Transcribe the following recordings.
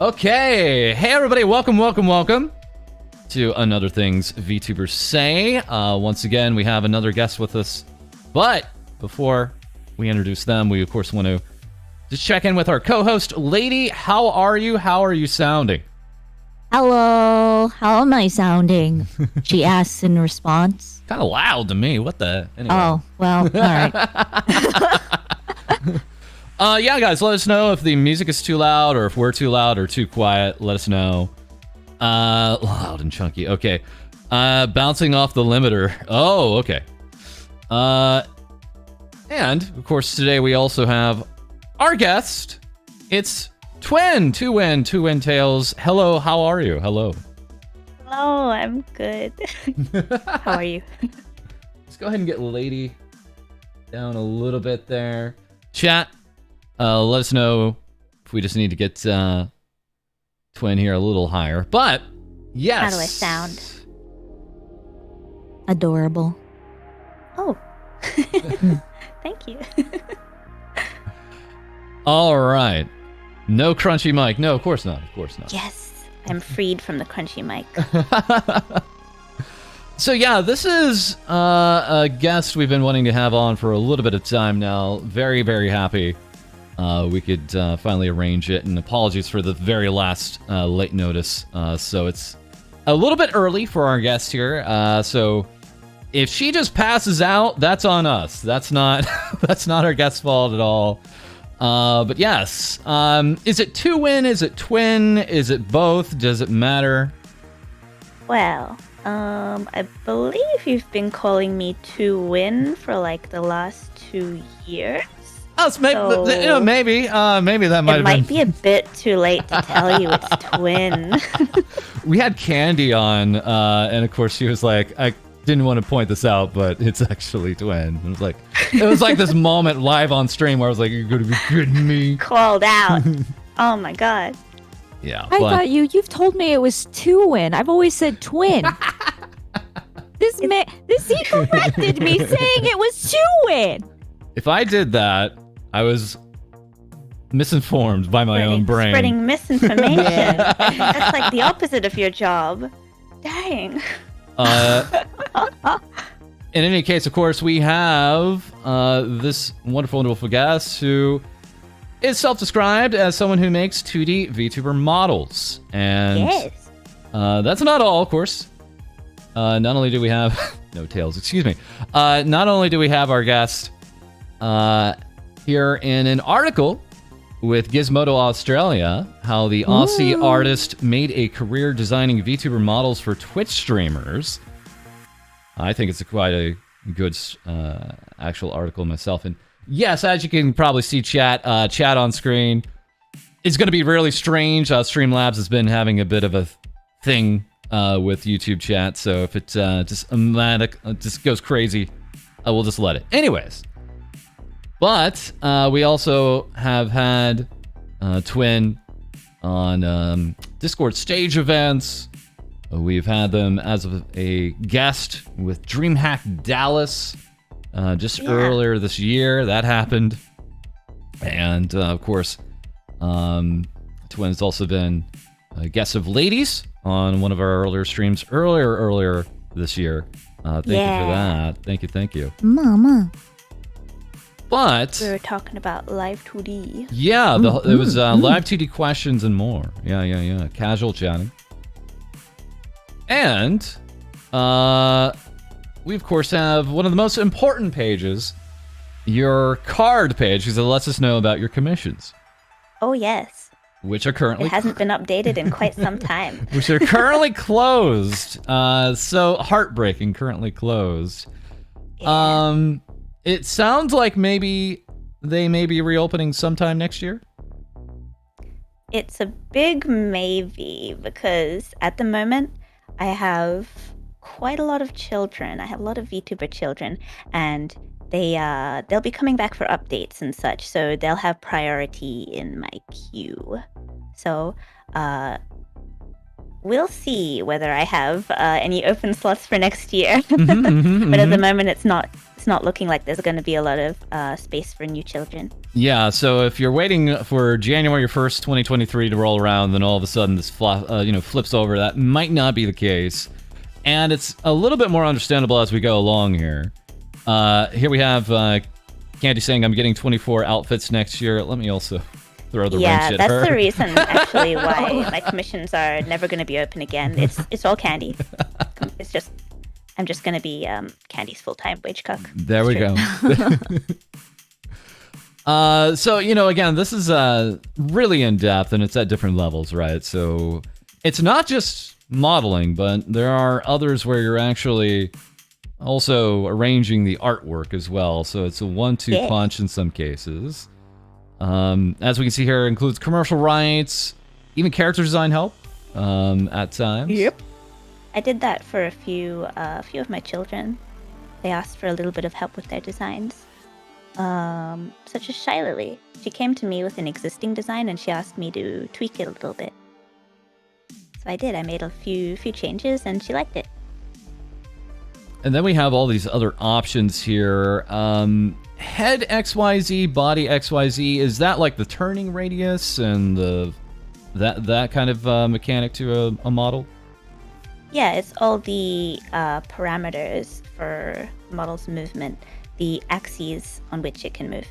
Okay, hey everybody, welcome to Another Things VTubers Say. Once again, we have another guest with us, but before we introduce them, we of course want to just check in with our co-host, Lady. How are you? How are you sounding? Hello, how am I sounding? She asks in response. Kind of loud to me. What the? Anyway. Oh, well, all right. Yeah, guys, let us know if the music is too loud or if we're too loud or too quiet. Let us know. Loud and chunky. Okay. Bouncing off the limiter. Oh, okay. And, of course, today we also have our guest. It's Twin. Two Win Tails. Hello, how are you? Hello. Hello, I'm good. How are you? Let's go ahead and get Lady down a little bit there. Chat. Let us know if we just need to get Twin here a little higher. But, yes. How do I sound? Adorable. Oh. Thank you. All right. No crunchy mic. No, of course not. Of course not. Yes, I'm freed from the crunchy mic. So, yeah, this is a guest we've been wanting to have on for a little bit of time now. Very, very happy. We could finally arrange it, and apologies for the very last late notice. So it's a little bit early for our guest here. So if she just passes out, that's on us. That's not that's not our guest's fault at all. But yes, is it two win? Is it twin? Is it both? Does it matter? Well, I believe you've been calling me to win for like the last 2 years. Oh, maybe that might have been. It might be a bit too late to tell you it's twin. We had Candy on, and of course she was like, didn't want to point this out, but it's actually Twin. It was like this moment live on stream where I was like, "You're gonna be kidding me!" Called out. Oh my god. Yeah, I thought you've told me it was twin. I've always said twin. He corrected me saying it was twin. if I did that, I was misinformed by my own brain. Spreading misinformation. That's like the opposite of your job. Dang. In any case, of course, we have this wonderful, wonderful guest who is self-described as someone who makes 2D VTuber models. And Yes. that's not all, of course. Not only do we have... no tails, excuse me. Not only do we have our guest here in an article with Gizmodo Australia, how the Aussie artist made a career designing VTuber models for Twitch streamers. I think it's quite a good actual article myself. And yes, as you can probably see, chat on screen is going to be really strange. Streamlabs has been having a bit of a thing with YouTube chat, so if it just goes crazy, we'll just let it. Anyways, but we also have had Twin on Discord stage events. We've had them as a guest with DreamHack Dallas just earlier this year. That happened. And, of course, Twin's also been a guest of Ladies on one of our earlier streams earlier this year. Thank you for that. Thank you. Mama. But... we were talking about live 2D. Yeah, it was live 2D questions and more. Yeah. Casual chatting. And we, of course, have one of the most important pages, your card page, because it lets us know about your commissions. Oh, yes. Which are currently... It hasn't been updated in quite some time. Which are currently closed. So heartbreaking, currently closed. Yeah. It sounds like maybe they may be reopening sometime next year. It's a big maybe, because at the moment, I have quite a lot of children. I have a lot of VTuber children, and they'll be coming back for updates and such, so they'll have priority in my queue. So we'll see whether I have any open slots for next year. But at the moment, it's not looking like there's going to be a lot of space for new children. Yeah, so if you're waiting for January 1st, 2023 to roll around, then all of a sudden this flips over, that might not be the case. And it's a little bit more understandable as we go along here. Here we have Candy saying, I'm getting 24 outfits next year. Let me also throw the wrench at her. Yeah, that's the reason, actually, why my commissions are never going to be open again. It's all Candy. It's just... I'm just going to be Candy's full-time wage cook. There we go. So, again, this is really in-depth, and it's at different levels, right? So it's not just modeling, but there are others where you're actually also arranging the artwork as well. So it's a 1-2 punch in some cases. As we can see here, it includes commercial rights, even character design help at times. Yep. I did that for a few of my children. They asked for a little bit of help with their designs. Such as Shy Lily. She came to me with an existing design and she asked me to tweak it a little bit. So I did. I made a few changes and she liked it. And then we have all these other options here. Head XYZ, body XYZ. Is that like the turning radius and that kind of mechanic to a model? Yeah, it's all the parameters for the model's movement, the axes on which it can move.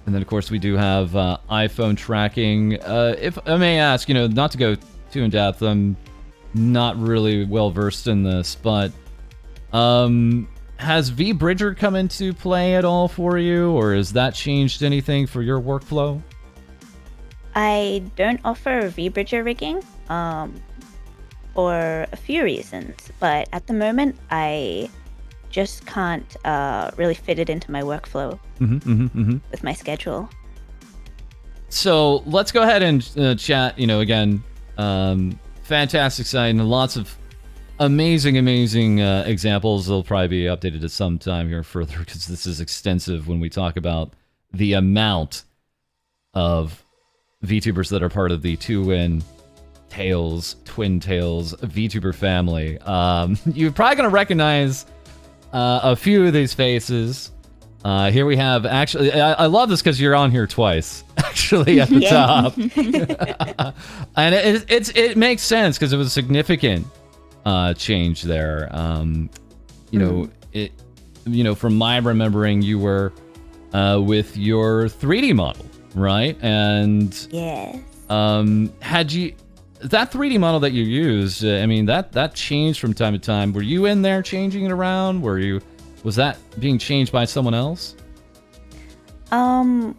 And then, of course, we do have iPhone tracking. If I may ask, not to go too in depth, I'm not really well versed in this, but has VBridger come into play at all for you, or has that changed anything for your workflow? I don't offer VBridger rigging. For a few reasons, but at the moment I just can't really fit it into my workflow with my schedule. So let's go ahead and chat. Again, fantastic site and lots of amazing examples. They'll probably be updated at some time here further because this is extensive when we talk about the amount of VTubers that are part of the Twin Tails VTuber family. You're probably going to recognize a few of these faces. Here we have, actually, I love this because you're on here twice, actually, at the top. And it makes sense because it was a significant change there. From my remembering, you were with your 3D model, right? And Yes. had you that 3D model that you used? That changed from time to time. Were you in there changing it around? Was that being changed by someone else? Well,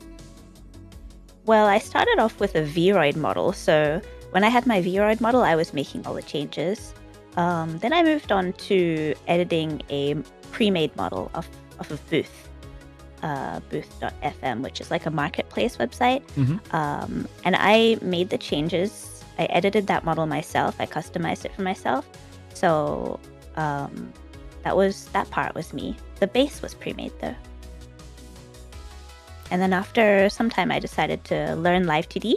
I started off with a Vroid model, so when I had my Vroid model, I was making all the changes. Then I moved on to editing a pre-made model off of Booth, booth.fm, which is like a marketplace website. Mm-hmm. And I made the changes. I edited that model myself. I customized it for myself. So that part was me. The base was pre-made though. And then after some time, I decided to learn Live 2D,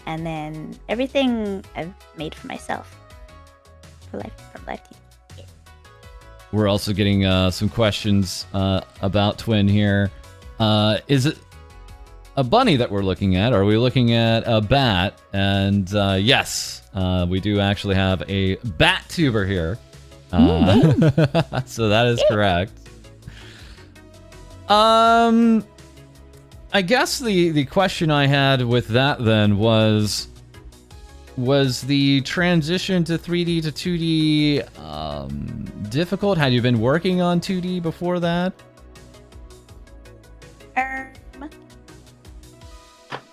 and then everything I've made for myself from Live 2D. Yeah. We're also getting some questions about Twin here. Is it a bunny that we're looking at? Are we looking at a bat? And yes, we do actually have a bat tuber here. So that is correct. I guess the question I had with that then was the transition to 3D to 2D difficult? Had you been working on 2D before that?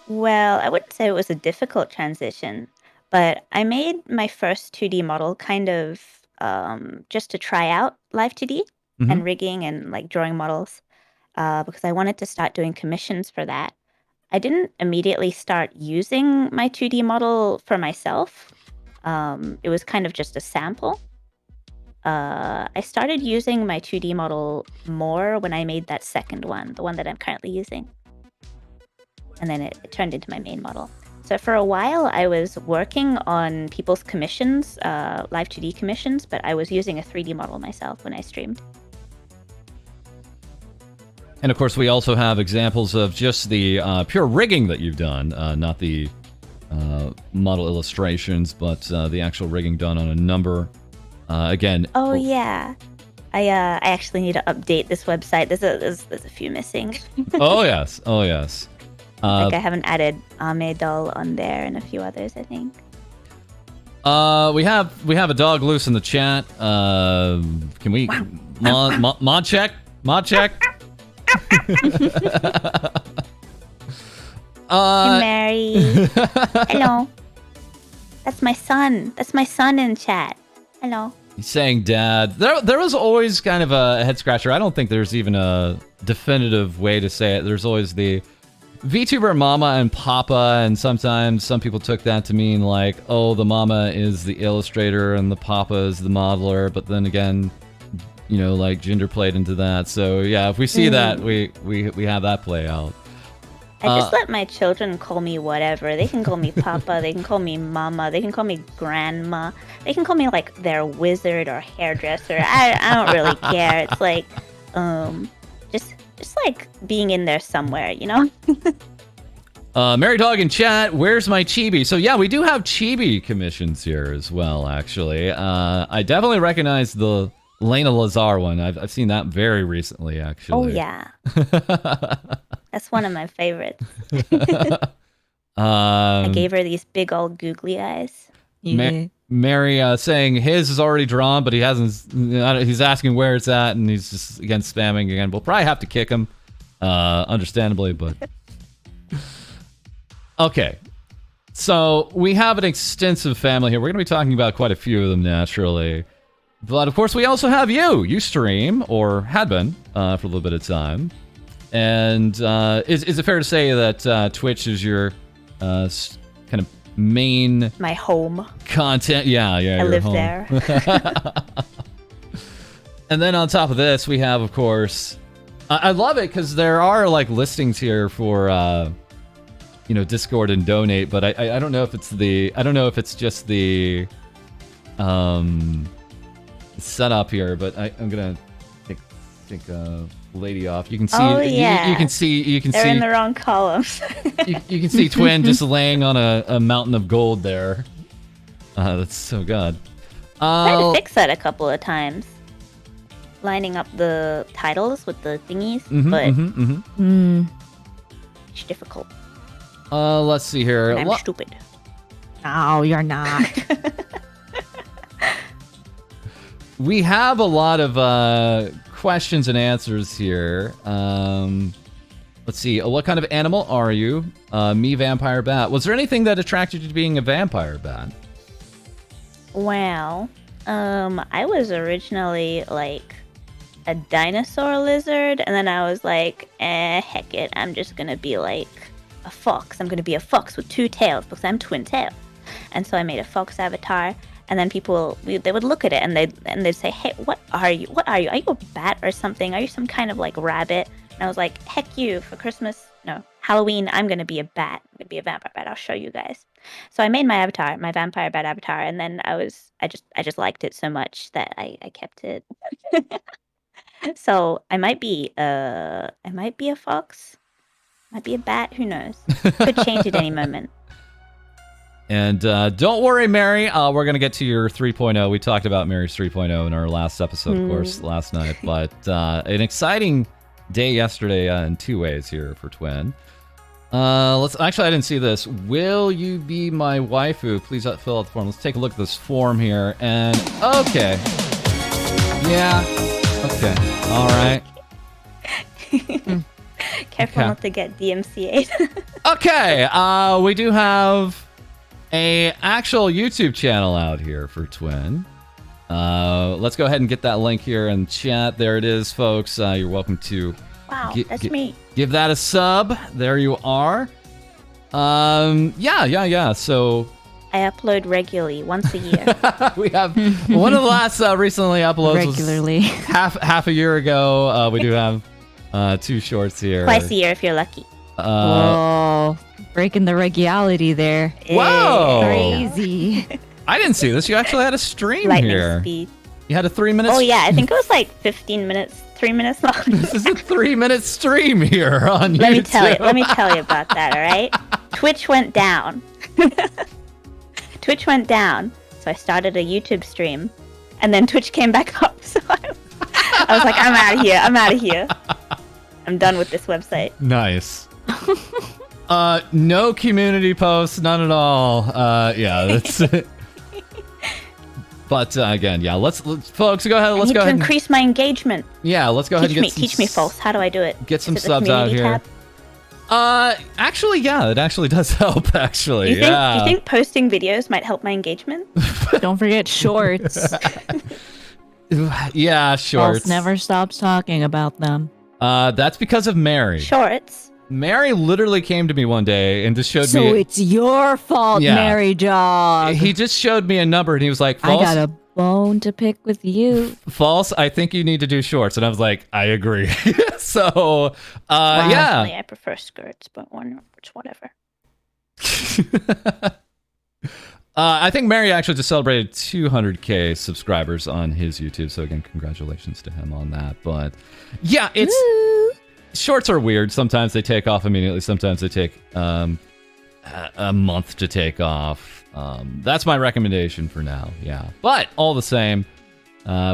Well, I wouldn't say it was a difficult transition, but I made my first 2D model kind of just to try out Live 2D and rigging and like drawing models. Because I wanted to start doing commissions for that. I didn't immediately start using my 2D model for myself. It was kind of just a sample. I started using my 2D model more when I made that second one, the one that I'm currently using. And then it turned into my main model. So for a while, I was working on people's commissions, Live 2D commissions, but I was using a 3D model myself when I streamed. And of course, we also have examples of just the pure rigging that you've done, not the model illustrations, but the actual rigging done on a number. Again. Oh yeah, I actually need to update this website. There's a few missing. Oh yes. I haven't added Amedol on there and a few others, I think. We have a dog loose in the chat. Can we mod check? Mod check. Hey, Mary. Hello. That's my son. That's my son in chat. Hello. He's saying dad. There was always kind of a head scratcher. I don't think there's even a definitive way to say it. There's always the VTuber mama and papa, and sometimes some people took that to mean like, oh, the mama is the illustrator and the papa is the modeler, but then again, like gender played into that. So yeah, if we see that, we have that play out. I just let my children call me whatever. They can call me papa, they can call me mama, they can call me grandma, they can call me like their wizard or hairdresser. I don't really care. It's like just like being in there somewhere, Mary Dog in chat, where's my chibi? So yeah, we do have chibi commissions here as well, actually. I definitely recognize the Lena Lazar one. I've seen that very recently, actually. Oh yeah. That's one of my favorites. I gave her these big old googly eyes. Mary saying his is already drawn, but he hasn't. He's asking where it's at, and he's just again spamming again. We'll probably have to kick him, understandably, but okay. So we have an extensive family here. We're going to be talking about quite a few of them naturally, but of course we also have you. You stream or had been for a little bit of time, and is it fair to say that Twitch is your kind of main My home. content. Yeah, I your live home. there. And then on top of this, we have, of course, I love it because there are like listings here for, Discord and donate. But I don't know if it's just the setup here. But I'm gonna take Lady off. You can see. Oh, yeah. You can see. They're in the wrong columns. You can see Twin just laying on a mountain of gold there. That's so good. I had to fix that a couple of times. Lining up the titles with the thingies, but it's difficult. Let's see here. And I'm stupid. No, you're not. We have a lot of questions and answers here. Let's see. What kind of animal are you? Me, vampire bat. Was there anything that attracted you to being a vampire bat? Well, I was originally like a dinosaur lizard, and then I was like, heck it, I'm just gonna be like a fox. I'm gonna be a fox with 2 tails because I'm twin tail. And so I made a fox avatar, and then people they would look at it and they'd say, hey, what are you? Are you a bat or something? Are you some kind of like rabbit? And I was like, heck you, for Christmas, no, Halloween, I'm gonna be a bat. I'm gonna be a vampire bat. I'll show you guys. So I made my avatar, my vampire bat avatar, and then I just liked it so much that I kept it. So I might be a fox, might be a bat. Who knows? Could change at any moment. And don't worry, Mary. We're gonna get to your 3.0. We talked about Mary's 3.0 in our last episode, of course, last night. But an exciting day yesterday in 2 ways here for Twin. Actually, I didn't see this. Will you be my waifu? Please fill out the form. Let's take a look at this form here. And okay, yeah, okay, all right. Careful not to get DMCA'd. Okay, we do have a actual YouTube channel out here for Twin. Let's go ahead and get that link here in chat. There it is, folks. You're welcome to. Wow, that's me. Give that a sub. There you are. Yeah. So I upload regularly, once a year. we have one of the last recently uploads Regularly. was half a year ago. We do have 2 shorts here. Twice a year if you're lucky. Whoa, breaking the regularity there. Whoa. Crazy. I didn't see this. You actually had a stream Lightning here. speed. You had a 3 minutes. Oh yeah, I think it was like 15 minutes, 3 minutes long. This is a 3-minute stream here on YouTube. Let me tell you about that, all right? Twitch went down. Twitch went down, so I started a YouTube stream, and then Twitch came back up, so I was like, I'm out of here. I'm done with this website. Nice. No community posts, none at all. Yeah, that's it. But again, yeah, let's folks go ahead. Let's go ahead. To increase my engagement. Yeah, let's go ahead and teach me, False. How do I do it? Get some subs out here. Actually, yeah, it actually does help. Actually, do you think posting videos might help my engagement? Don't forget shorts. Yeah, shorts. False never stops talking about them. That's because of Mary. Shorts. Mary literally came to me one day and just showed me. So it's your fault, Mary Dog. He just showed me a number and he was like, False, I got a bone to pick with you. False, I think you need to do shorts. And I was like, I agree. So, Well, yeah. Personally, I prefer skirts, but it's whatever. I think Mary actually just celebrated 200K subscribers on his YouTube. So again, congratulations to him on that. But yeah, it's... Woo. Shorts are weird. Sometimes they take off immediately. Sometimes they take a month to take off. That's my recommendation for now. Yeah, but all the same,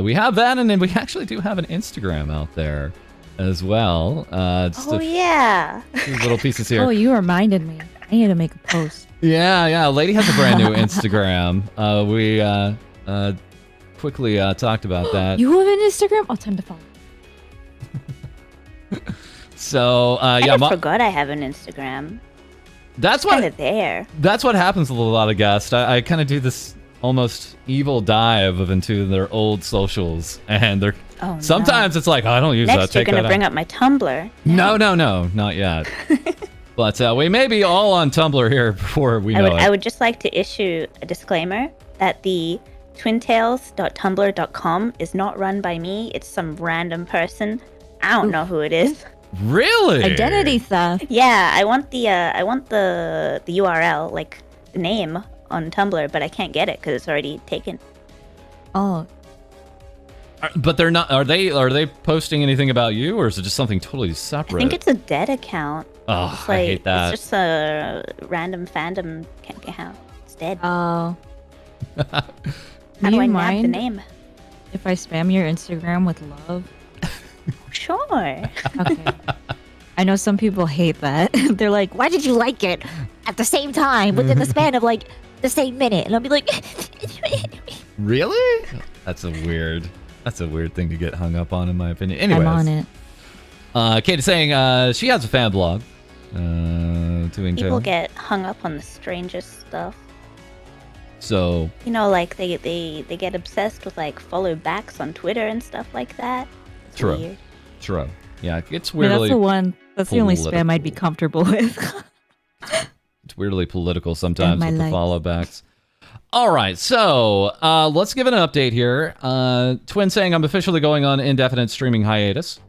we have that, and then we actually do have an Instagram out there as well. Yeah. Few little pieces here. Oh, you reminded me. I need to make a post. Yeah. Lady has a brand new Instagram. We quickly talked about that. You have an Instagram? Oh, time to follow. So I forgot I have an Instagram. That's kind of there. That's what happens with a lot of guests. I kind of do this almost evil dive into their old socials, and they're sometimes it's like, oh, I don't use that. Next, you're gonna bring up my Tumblr. No, not yet. But we may be all on Tumblr here before we know it. I would just like to issue a disclaimer that the twintails.tumblr.com is not run by me. It's some random person. I don't know who it is. Really? Identity theft. Yeah, I want the URL, like the name on Tumblr, but I can't get it because it's already taken. Oh, But they're not. Are they posting anything about you, or is it just something totally separate? I think it's a dead account. Oh, It's I hate that. It's just a random fandom account. It's dead. oh. How Do do you I nab the mind name? if I spam your Instagram with love? Sure. Okay. I know some people hate that. They're like, why did you like it at the same time within the span of like the same minute? And I'll be like, Really? That's a weird thing to get hung up on, in my opinion. Anyways, I'm on it. Kate is saying she has a fan blog. Doing People get hung up on the strangest stuff. So You know, like they get obsessed with like follow backs on Twitter and stuff like that. It's True. weird. true. Yeah, it's I mean, weirdly that's the only political. spam I'd be comfortable with. it's weirdly political sometimes my with the life. follow backs. All right, so let's give an update here. Twin saying I'm officially going on indefinite streaming hiatus.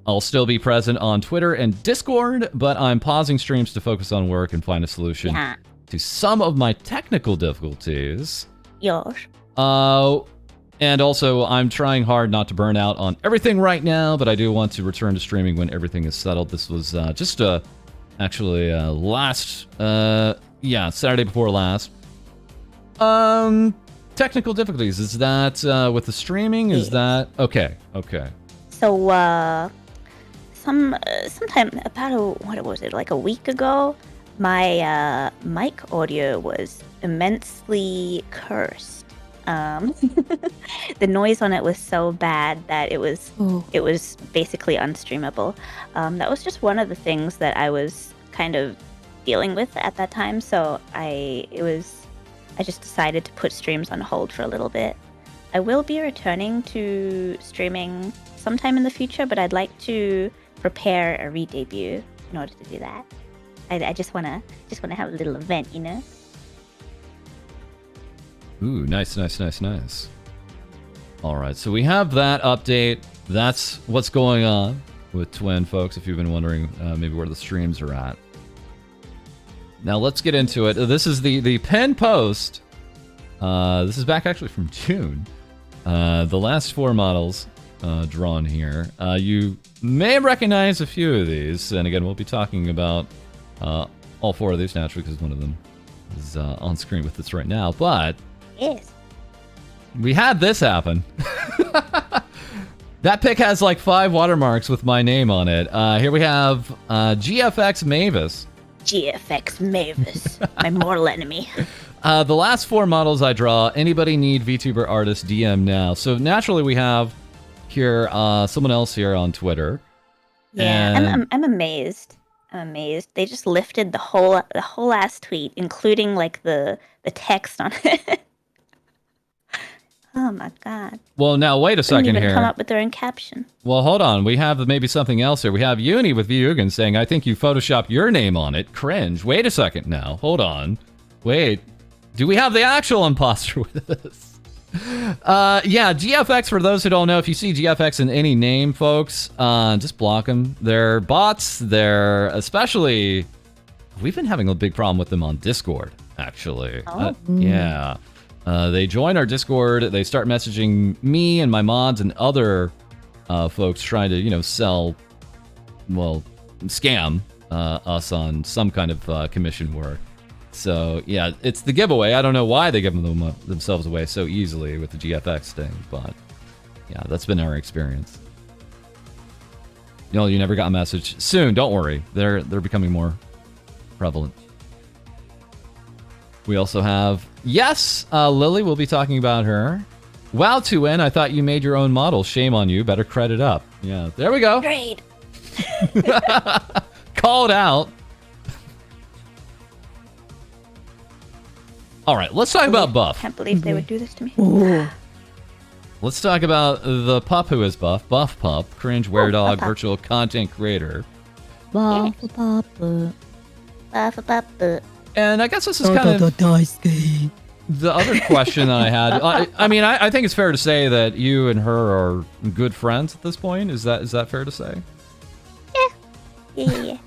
I'll still be present on Twitter and Discord, but I'm pausing streams to focus on work and find a solution Yeah. to some of my technical difficulties. Yosh. And also, I'm trying hard not to burn out on everything right now, but I do want to return to streaming when everything is settled. This was actually last, Saturday before last. Technical difficulties. Is that with the streaming? Is that okay? So, sometime about what was it, like a week ago, my mic audio was immensely cursed. The noise on it was so bad that it was basically unstreamable. That was just one of the things that I was kind of dealing with at that time. So I just decided to put streams on hold for a little bit. I will be returning to streaming sometime in the future, but I'd like to prepare a re-debut in order to do that. I just wanna have a little event, you know. Ooh, nice. All right, so we have that update. That's what's going on with Twin, folks, if you've been wondering maybe where the streams are at. Now let's get into it. This is the pen post. This is back actually from June. The last 4 models drawn here. You may recognize a few of these, and again, we'll be talking about all 4 of these naturally because one of them is on screen with us right now, but Yes. we had this happen. That pic has like 5 watermarks with my name on it. Here we have GFX Mavis. GFX Mavis, my mortal enemy. The last 4 models I draw, anybody need VTuber artist DM now. So naturally we have here someone else here on Twitter. Yeah, And- I'm amazed. I'm amazed. They just lifted the whole last tweet, including like the text on it. Oh my god. Well, now wait a Didn't second even here. come up with their own caption. Well, hold on. We have maybe something else here. We have Uni with Vugan saying, I think you photoshopped your name on it. Cringe. Wait a second now. Hold on. Wait. Do we have the actual imposter with us? Yeah, GFX, for those who don't know, if you see GFX in any name, folks, just block them. They're bots. They're especially... We've been having a big problem with them on Discord, actually. Oh. Yeah. They join our Discord. They start messaging me and my mods and other folks trying to, sell, scam us on some kind of commission work. So, yeah, it's the giveaway. I don't know why they give themselves away so easily with the GFX thing, but, yeah, that's been our experience. You never got a message. Soon, don't worry. They're becoming more prevalent. We also have, Lily, we'll be talking about her. Wow, 2N, I thought you made your own model. Shame on you. Better credit up. Yeah, there we go. Great. Called out. All right, let's talk about Buff. Can't believe they would do this to me. Let's talk about the pup who is Buff. Buff Pup, cringe weredog, Pup. virtual content creator. Papa. And I guess this is kind of the other question that I had. I mean, I think it's fair to say that you and her are good friends at this point. Is that fair to say? Yeah.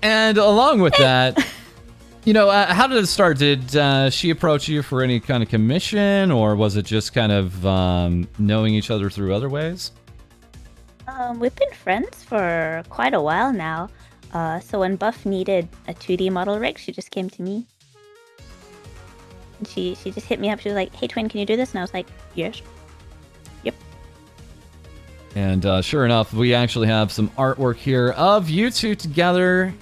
And along with that, how did it start? Did she approach you for any kind of commission, or was it just kind of knowing each other through other ways? We've been friends for quite a while now. So when Buff needed a 2D model rig, she just came to me. And she just hit me up. She was like, "Hey, Twin, can you do this?" And I was like, "Yes." Yep. And sure enough, we actually have some artwork here of you two together,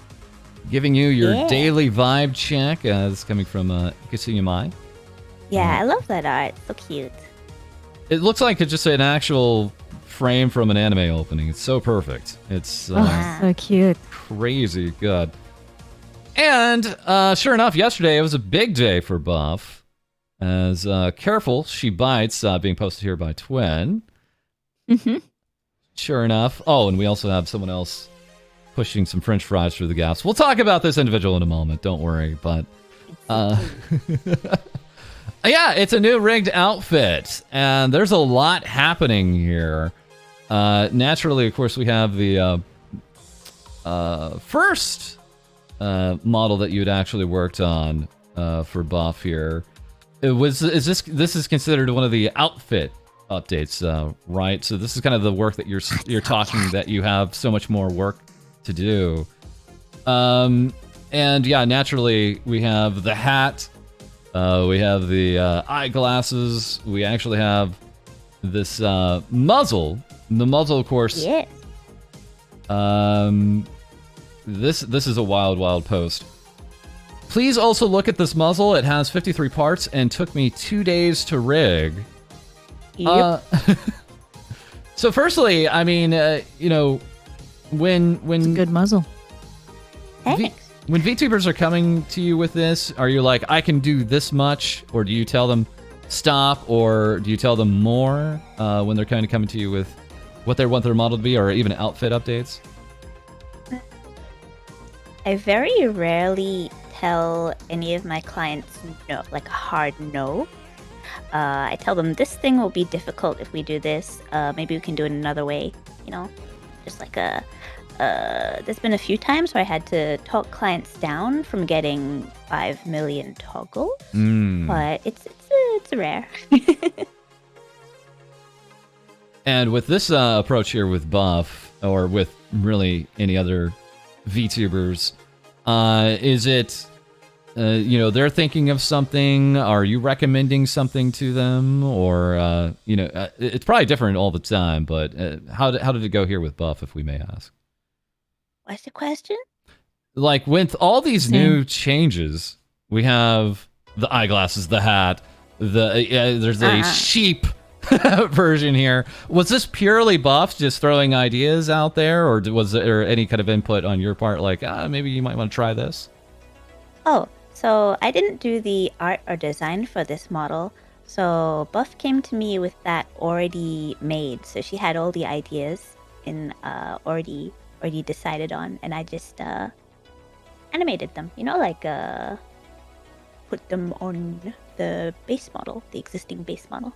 giving you your daily vibe check. This is coming from Kasuyamai. Yeah, I love that art. So cute. It looks like it's just an actual frame from an anime opening. It's so perfect. It's so cute. Crazy good. And sure enough, yesterday it was a big day for Buff. As Careful She Bites being posted here by Twin. Mm-hmm. Sure enough. Oh, and we also have someone else pushing some french fries through the gaps. We'll talk about this individual in a moment. Don't worry. But yeah, it's a new rigged outfit. And there's a lot happening here. Naturally, of course, we have the first model that you'd actually worked on for Buff here. This is considered one of the outfit updates, right? So this is kind of the work that you're talking that you have so much more work to do. And yeah, naturally we have the hat, we have the eyeglasses, we actually have this muzzle. The muzzle, of course. Yeah. This is a wild post. Please also look at this muzzle. It has 53 parts and took me 2 days to rig. Yep. So firstly, I mean, when It's a good muzzle. Thanks. when VTubers are coming to you with this, are you like, I can do this much, or do you tell them stop, or do you tell them more when they're kind of coming to you with what they want their model to be, or even outfit updates? I very rarely tell any of my clients no, like a hard no. I tell them this thing will be difficult if we do this. Maybe we can do it another way. Just like there's been a few times where I had to talk clients down from getting 5 million toggles, but it's rare. And with this approach here with Buff, or with really any other VTubers, is it, they're thinking of something? Are you recommending something to them? Or, it's probably different all the time, but how did it go here with Buff, if we may ask? What's the question? Like, with all these new changes, we have the eyeglasses, the hat, there's a sheep version here. Was this purely Buff just throwing ideas out there, or was there any kind of input on your part, like, maybe you might want to try this? Oh, so I didn't do the art or design for this model. So Buff came to me with that already made. So she had all the ideas already decided on, and I just animated them. Put them on the base model, the existing base model.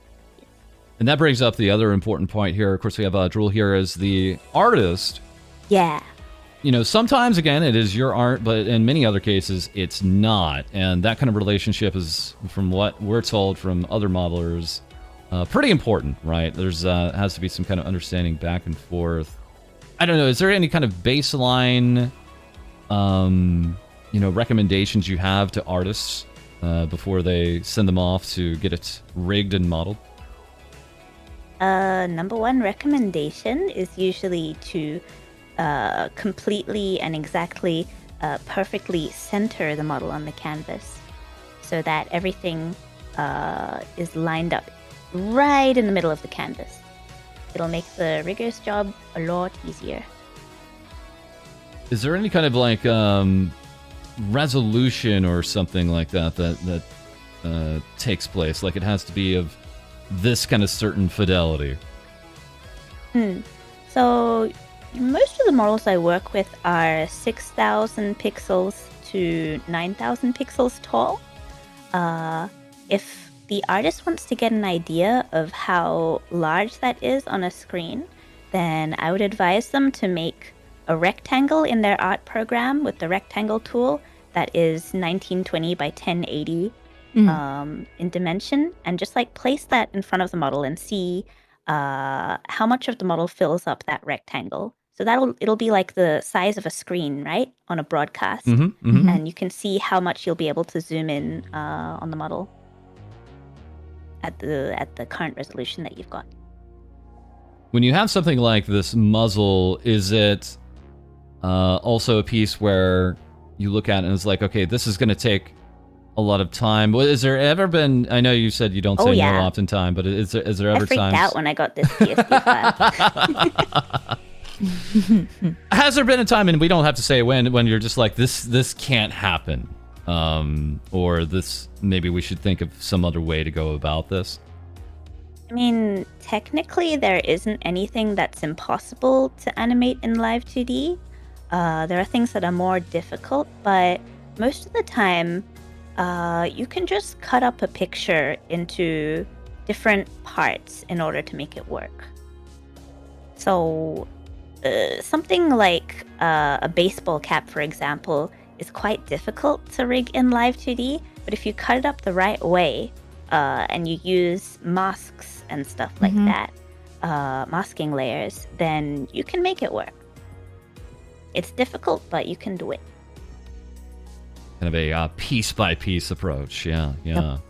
And that brings up the other important point here. Of course, we have Drool here as the artist. Yeah. Sometimes, again, it is your art, but in many other cases, it's not. And that kind of relationship is, from what we're told from other modelers, pretty important, right? There's has to be some kind of understanding back and forth. I don't know, is there any kind of baseline, recommendations you have to artists before they send them off to get it rigged and modeled? Number one recommendation is usually to completely and exactly perfectly center the model on the canvas so that everything is lined up right in the middle of the canvas. It'll make the rigger's job a lot easier. Is there any kind of like resolution or something like that takes place? Like, it has to be of this kind of certain fidelity? So Most of the models I work with are 6,000 pixels to 9,000 pixels tall. If the artist wants to get an idea of how large that is on a screen, then I would advise them to make a rectangle in their art program with the rectangle tool that is 1920 by 1080 in dimension, and just like place that in front of the model and see how much of the model fills up that rectangle. So it'll be like the size of a screen, right, on a broadcast, and you can see how much you'll be able to zoom in on the model at the current resolution that you've got. When you have something like this muzzle, is it also a piece where you look at it and it's like, okay, this is going to take a lot of time? Is there ever been? I know you said you don't say no oftentimes, but is there ever times? I freaked out when I got this PSD file. Has there been a time, and we don't have to say when you're just like, this can't happen, or this, maybe we should think of some other way to go about this? I mean, technically there isn't anything that's impossible to animate in Live 2D. There are things that are more difficult, but most of the time you can just cut up a picture into different parts in order to make it work. So something like a baseball cap, for example, is quite difficult to rig in Live 2D, but if you cut it up the right way and you use masks and stuff like that, masking layers, then you can make it work. It's difficult, but you can do it. Kind of a piece-by-piece approach, yeah. Yep.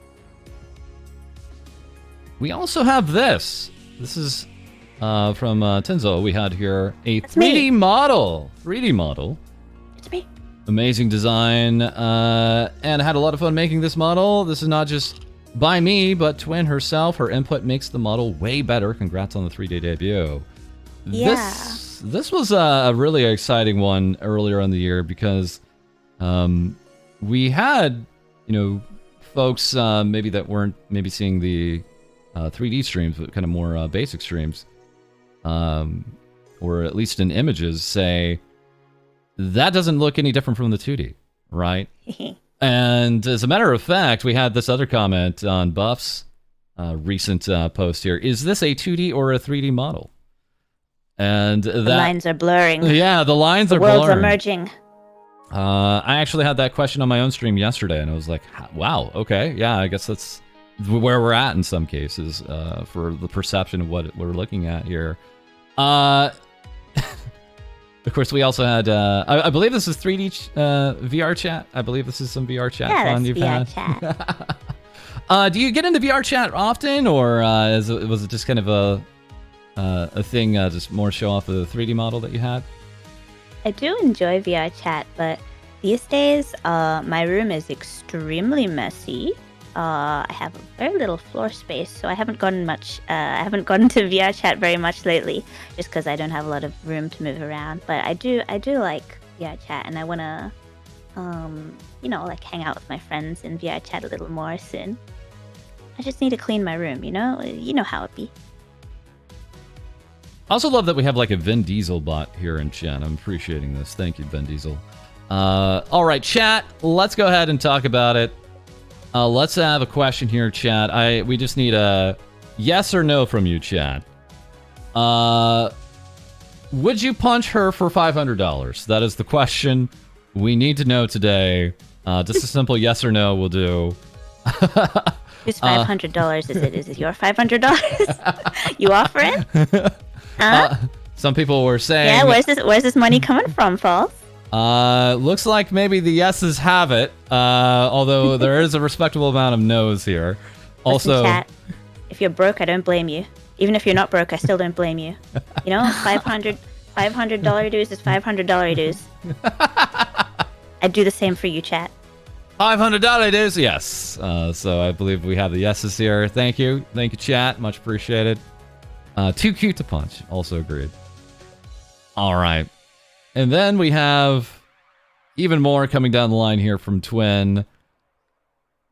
We also have this. This is from Tenzo. We had here a That's 3D me. model. 3D model. It's me. Amazing design, and had a lot of fun making this model. This is not just by me, but Twin herself. Her input makes the model way better. Congrats on the 3D debut. Yeah. This was a really exciting one earlier in the year because we had, folks maybe that weren't maybe seeing the 3D streams, but kind of more basic streams, or at least in images, say, that doesn't look any different from the 2D, right? And as a matter of fact, we had this other comment on Buff's recent post here. Is this a 2D or a 3D model? And The lines are blurring. Yeah, the lines are Worlds blurring. are merging. I actually had that question on my own stream yesterday, and I was like, wow, okay, yeah, I guess that's where we're at in some cases for the perception of what we're looking at here. Of course, we also had, I believe this is 3D VR chat. I believe this is some VR chat fun you've VR had. chat. Do you get into VR chat often, or was it just kind of a thing, just more show off the 3D model that you had? I do enjoy VR chat, but these days my room is extremely messy. I have a very little floor space, so I haven't gotten much. I haven't gotten to VR chat very much lately, just because I don't have a lot of room to move around. But I do like VR chat, and I wanna, like hang out with my friends in VR chat a little more soon. I just need to clean my room, you know how it be. I also love that we have like a Vin Diesel bot here in chat. I'm appreciating this. Thank you, Vin Diesel. All right, chat. Let's go ahead and talk about it. Let's have a question here, chat. We just need a yes or no from you, chat. Would you punch her for $500? That is the question we need to know today. Just a simple yes or no will do. Whose $500 is it? Is it your $500? You offer it? Some people were saying... Yeah, where's this money coming from, False? Looks like maybe the yeses have it, although there is a respectable amount of no's here. Also, Listen, chat, if you're broke, I don't blame you. Even if you're not broke, I still don't blame you. You know, $500 dues is $500 dues. I'd do the same for you, chat. $500 dues, yes. So I believe we have the yeses here. Thank you, chat. Much appreciated. Too cute to punch. Also agreed. All right. And then we have even more coming down the line here from Twin.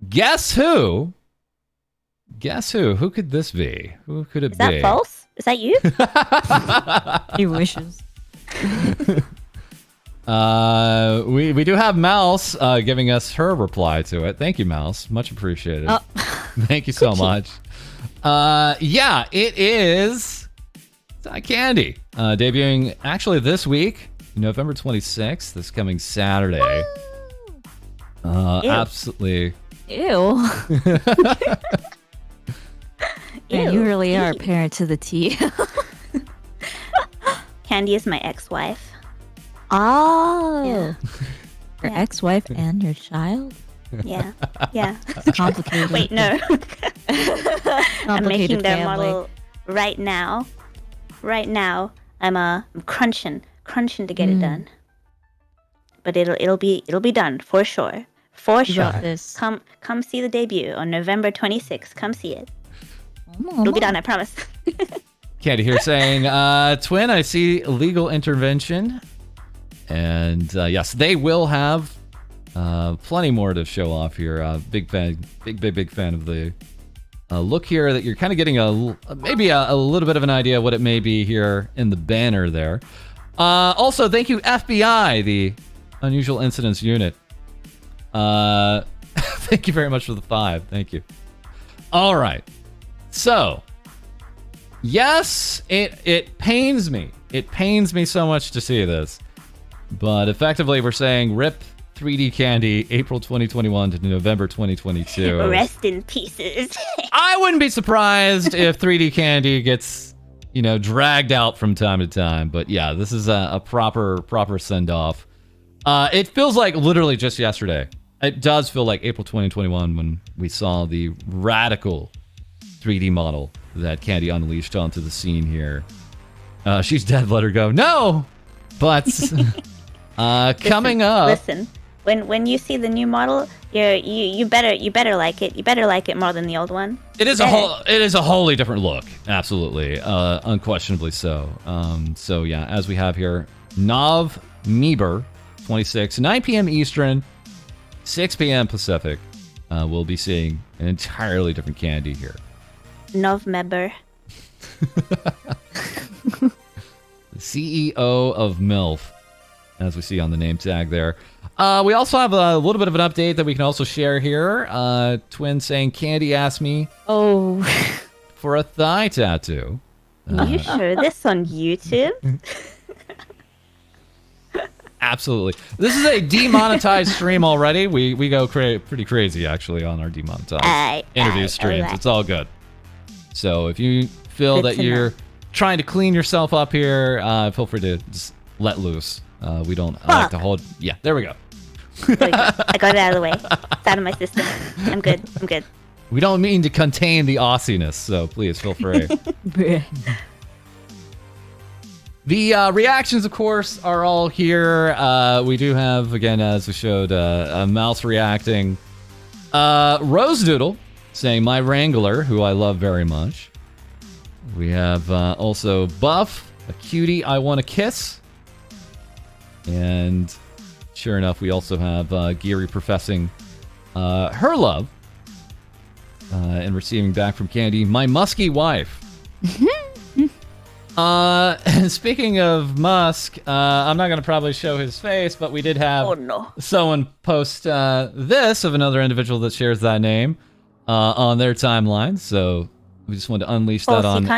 Guess who? Guess who? Who could this be? Who could it be? Is that false? Is that you? He wishes. We do have Mouse giving us her reply to it. Thank you, Mouse. Much appreciated. Oh. Thank you so much. Yeah, it is Candy. Debuting actually this week, November 26th, this coming Saturday. Absolutely. Ew. Ew. Yeah, you really are a parent to the T. Candy is my ex-wife. Oh. Yeah. Your Yeah. ex-wife and your child? Yeah. Yeah. It's complicated. Wait, no. I'm making Complicated their family. model right now. Right now, I'm crunching to get it done. But it'll be done for sure. For You sure. got this. Come see the debut on November 26th. Come see it. Come It'll be on. done, I promise. Candy here saying, Twin, I see legal intervention. And yes, they will have plenty more to show off here. Big fan of the look here that you're kind of getting maybe a little bit of an idea of what it may be here in the banner there. Also, thank you, FBI, the Unusual Incidents Unit. Thank you very much for the 5. Thank you. All right. So, yes, it pains me. It pains me so much to see this. But effectively, we're saying rip 3D Candy, April 2021 to November 2022. Rest in pieces. I wouldn't be surprised if 3D Candy gets, dragged out from time to time. But yeah, this is a proper send-off. It feels like literally just yesterday. It does feel like April 2021 when we saw the radical 3D model that Candy unleashed onto the scene here. She's dead, let her go. No! But coming up... Listen, when you see the new model, you better like it. You better like it more than the old one. It is a wholly different look. Absolutely. Unquestionably so. So yeah, as we have here, Nov Meber 26, 9 p.m. Eastern, 6 p.m. Pacific. We'll be seeing an entirely different Candy here. November. The CEO of MILF, as we see on the name tag there. We also have a little bit of an update that we can also share here. Twin saying, Candy asked me for a thigh tattoo. You show this on YouTube? Absolutely. This is a demonetized stream already. We go pretty crazy, actually, on our demonetized interview streams. alright. It's all good. So if you feel Good that to you're know. trying to clean yourself up here, feel free to just let loose. We don't like to hold... Yeah, there we go. There we go. I got it out of the way. It's out of my system. I'm good. We don't mean to contain the Aussiness, so please feel free. The reactions, of course, are all here. We do have, again, as we showed, a mouse reacting. Rose Doodle saying, my Wrangler, who I love very much. We have also Buff, a cutie I want to kiss. And sure enough, we also have Geary professing her love and receiving back from Candy, my musky wife. And speaking of Musk, I'm not going to probably show his face, but we did have someone post this of another individual that shares that name on their timeline. So we just wanted to unleash that on. You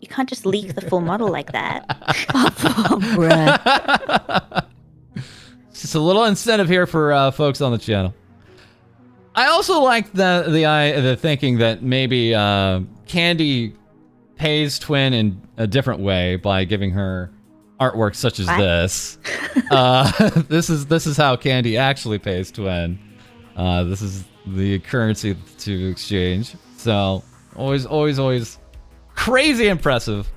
can't just leak the full model like that. Just a little incentive here for folks on the channel. I also like the thinking that maybe Candy pays Twin in a different way by giving her artwork such as this. This is how Candy actually pays Twin. This is the currency to exchange. So always crazy impressive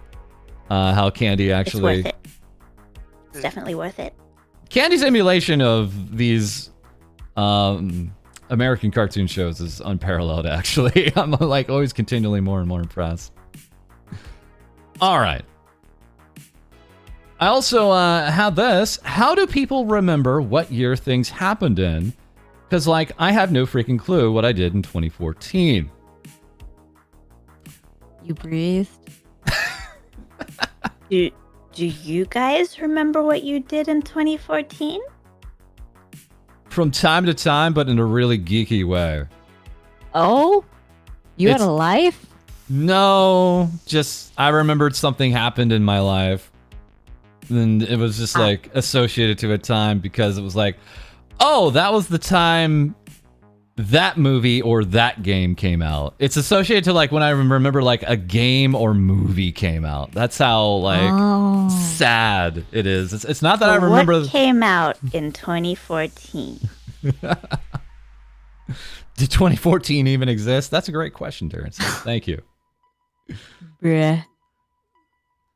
how Candy actually. It's worth it. It's definitely worth it. Candy's emulation of these American cartoon shows is unparalleled, actually. I'm like always continually more and more impressed. All right. I also had this. How do people remember what year things happened in? Because, like, I have no freaking clue what I did in 2014. You breathed. Do you guys remember what you did in 2014? From time to time, but in a really geeky way. Oh? You had It's- a life? No, just I remembered something happened in my life. And it was just like associated to a time because it was like, oh, that was the time that movie or that game came out. It's associated to like when I remember like a game or movie came out. That's how like Oh. sad it is. It's not that I So remember. What came out in 2014? Did 2014 even exist? That's a great question, Terrence. Thank you. Bruh.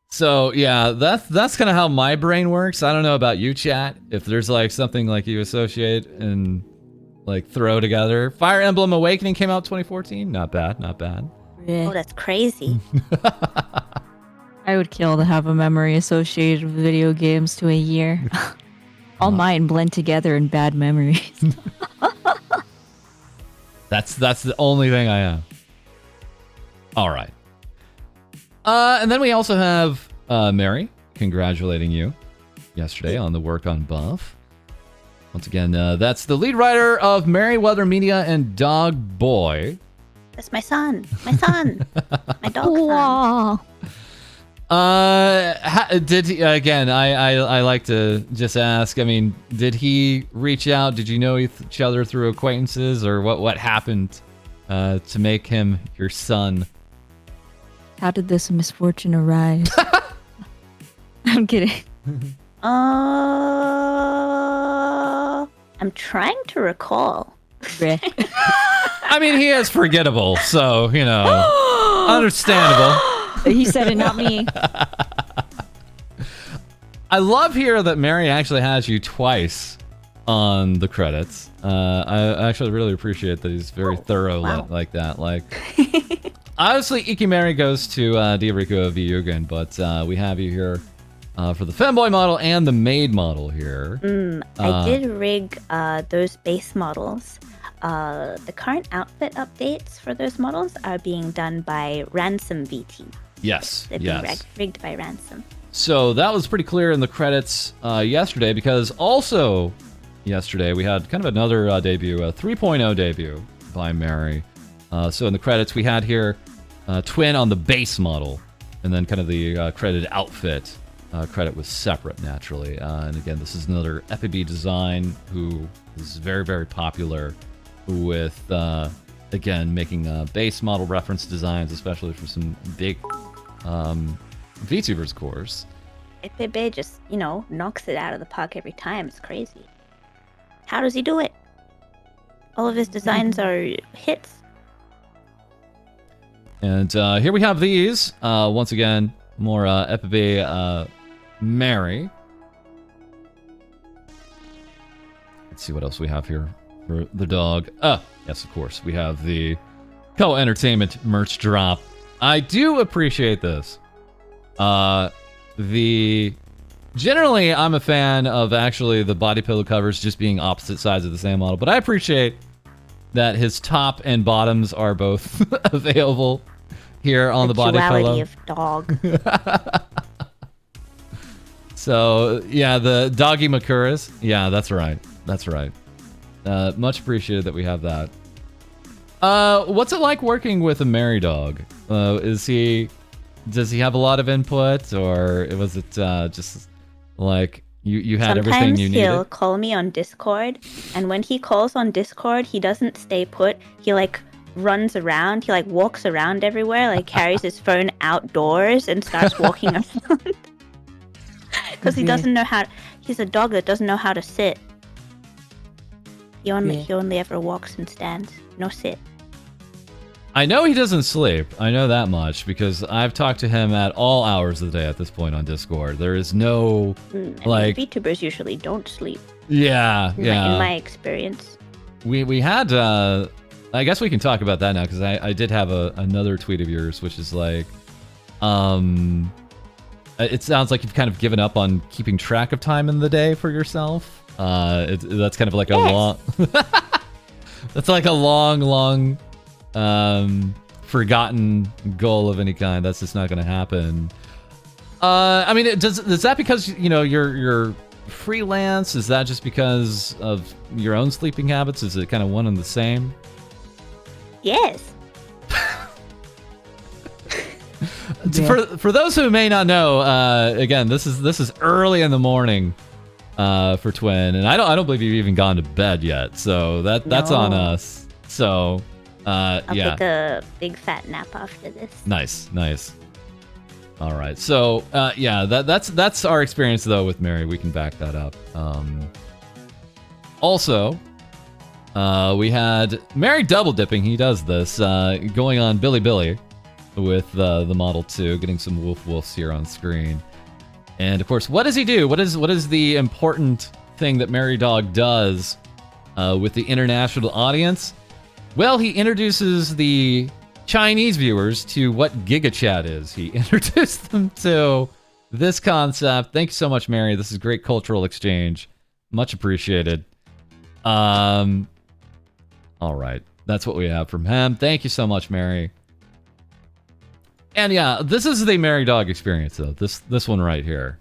So yeah, that's kind of how my brain works. I don't know about you, chat. If there's like something like you associate and like throw together. Fire Emblem Awakening came out 2014. Not bad, not bad. Bruh. Oh, that's crazy. I would kill to have a memory associated with video games to a year. All mine blend together in bad memories. That's the only thing I have. All right. And then we also have Mary congratulating you yesterday on the work on Buff. Once again, that's the lead writer of Merryweather Media and Dog Boy. That's my son. My son. My dog son. Wow. Did he, again? I like to just ask. I mean, did he reach out? Did you know each other through acquaintances, or what happened to make him your son? How did this misfortune arise? I'm kidding. I'm trying to recall. Bruh. I mean, he is forgettable, so you know, understandable. He said it, not me. I love here that Mary actually has you twice on the credits. I actually really appreciate that he's very thorough like that. Like, obviously, Ikimari goes to Diariko Vyugan, but we have you here for the femboy model and the maid model here. I did rig those base models. The current outfit updates for those models are being done by Ransom VT. Yes, They're being rigged by Ransom. So that was pretty clear in the credits yesterday, because also yesterday we had kind of another debut, a 3.0 debut by Mary. So in the credits we had here Twin on the base model, and then kind of the credited outfit credit was separate naturally. And again, this is another FAB design who is very, very popular with, again, making base model reference designs, especially for some big VTubers, of course. Pepe just, knocks it out of the park every time. It's crazy. How does he do it? All of his designs are hits. And here we have these. Once again, more FAB Mary. Let's see what else we have here for the dog. Yes, of course. We have the Co-Entertainment merch drop. I do appreciate this. Generally, I'm a fan of actually the body pillow covers just being opposite sides of the same model, but I appreciate that his top and bottoms are both available here on the body pillow. Duality of dog. So, yeah, the doggy Makuras. Yeah, that's right. That's right. Much appreciated that we have that. What's it like working with a Mary dog? Does he have a lot of input, or was it just like you had everything you needed? Sometimes he'll call me on Discord, and when he calls on Discord, he doesn't stay put. He runs around. He walks around everywhere, carries his phone outdoors and starts walking around. Because he doesn't know how. He's a dog that doesn't know how to sit. He only ever walks and stands. No sit. I know he doesn't sleep. I know that much because I've talked to him at all hours of the day at this point on Discord. There is no VTubers usually don't sleep. Yeah. In my experience. We had. I guess we can talk about that now because I did have another tweet of yours, which is it sounds like you've kind of given up on keeping track of time in the day for yourself. That's kind of like a long. That's like a long, forgotten goal of any kind. That's just not going to happen. I mean, is that because you're freelance? Is that just because of your own sleeping habits? Is it kind of one and the same? Yes. For those who may not know, again, this is early in the morning for Twin, and I don't believe you've even gone to bed yet. So that's on us. So I'll yeah, take a big fat nap after this. nice. All right, so yeah, that's our experience though with Mary. We can back that up. Also, we had Mary double dipping. He does this, going on Billy with the Model 2, getting some woofs here on screen. And of course, what does he do? What is the important thing that Mary Dog does with the international audience? Well, he introduces the Chinese viewers to what GigaChat is. He introduced them to this concept. Thank you so much, Mary. This is great cultural exchange. Much appreciated. All right. That's what we have from him. Thank you so much, Mary. And yeah, this is the Mary Dog experience, though. This one right here.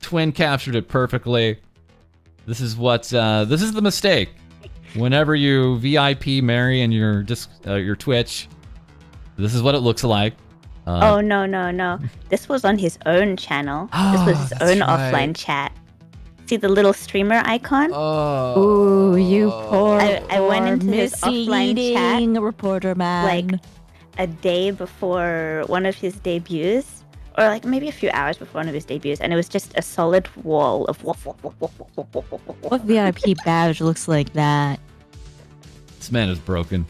Twin captured it perfectly. This is the mistake. Whenever you VIP Mary and your Twitch, this is what it looks like. Oh, no. This was on his own channel. This was his own offline chat. See the little streamer icon? Oh. Ooh, you poor, I went into his offline chat, reporter man. like a day before one of his debuts, or like maybe a few hours before one of his debuts, and it was just a solid wall of What VIP badge looks like that? This man is broken.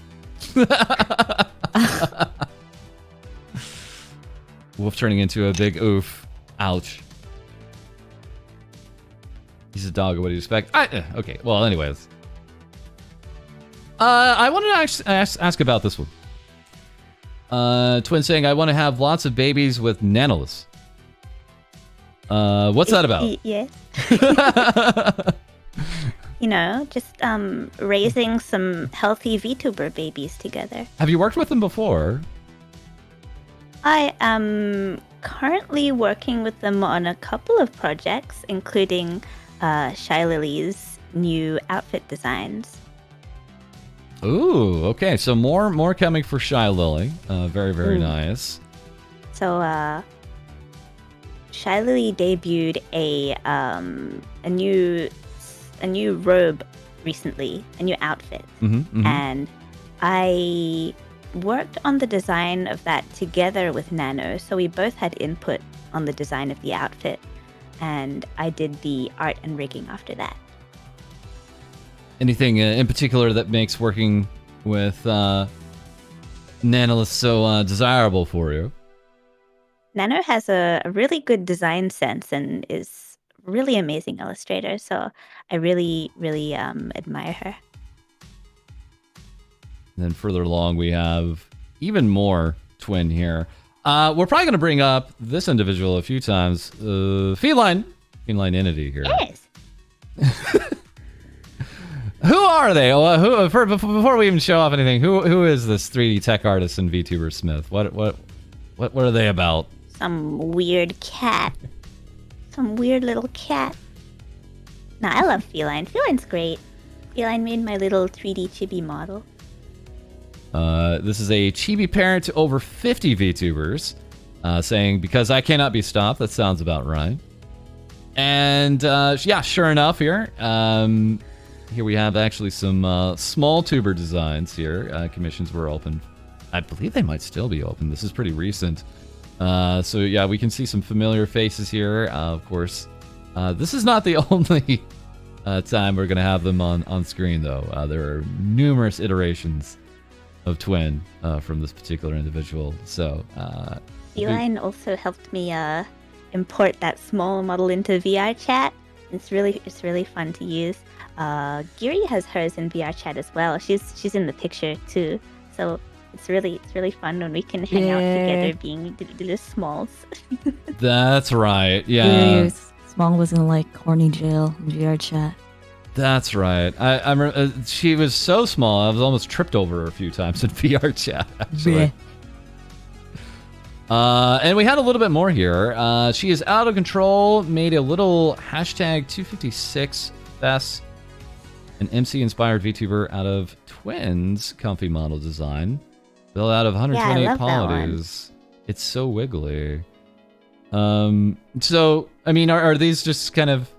Wolf turning into a big oof. Ouch. He's a dog. What do you expect? Okay. Well, anyways. I wanted to ask about this one. Twin saying, I want to have lots of babies with nanoliths. What's that about? Yes. Just raising some healthy VTuber babies together. Have you worked with them before? I am currently working with them on a couple of projects, including Shy Lily's new outfit designs. Ooh, okay. So more coming for Shy Lily. Very nice. So Shy Lily debuted a new robe recently, a new outfit, and I worked on the design of that together with Nano. So we both had input on the design of the outfit, and I did the art and rigging after that. Anything in particular that makes working with Nanolith so desirable for you? Nano has a really good design sense and is really amazing illustrator, so I really admire her. And then further along, we have even more Twin here. We're probably going to bring up this individual a few times. Feline entity here. Yes. Who are they? Before we even show off anything, who is this 3D tech artist and VTuber Smith? What are they about? Some weird cat. Some weird little cat. Nah, I love Feline. Feline's great. Feline made my little 3D chibi model. This is a chibi parent to over 50 VTubers, saying, because I cannot be stopped. That sounds about right. And yeah, sure enough here. Here we have actually some small tuber designs here. Commissions were open. I believe they might still be open. This is pretty recent. So yeah, we can see some familiar faces here. Of course, this is not the only time we're going to have them on screen, though. There are numerous iterations of Twin from this particular individual. So Feline also helped me import that small model into VR chat. It's really fun to use. Giri has hers in VR chat as well. She's in the picture too. So it's really fun when we can hang out together being little smalls. That's right. Yeah. Small was in like corny jail in VR chat. That's right. I remember she was so small I was almost tripped over her a few times in VR chat. Actually. And we had a little bit more here. She is out of control. Made a little hashtag 256 Fest, an MC-inspired VTuber out of Twins comfy model design. Built out of 128 polys. It's so wiggly. So, I mean, are these just kind of...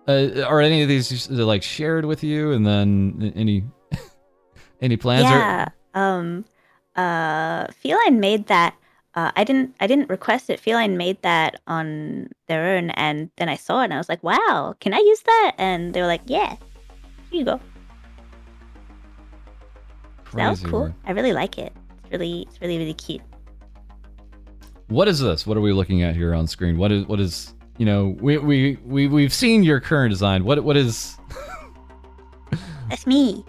are any of these just, like shared with you, and then any plans? Yeah. Feline made that. I didn't request it. Feline made that on their own, and then I saw it and I was like, "Wow, can I use that?" And they were like, "Yeah, here you go." So that was cool. I really like it. It's really cute. What is this? What are we looking at here on screen? What is you know, we've seen your current design. What is That's me.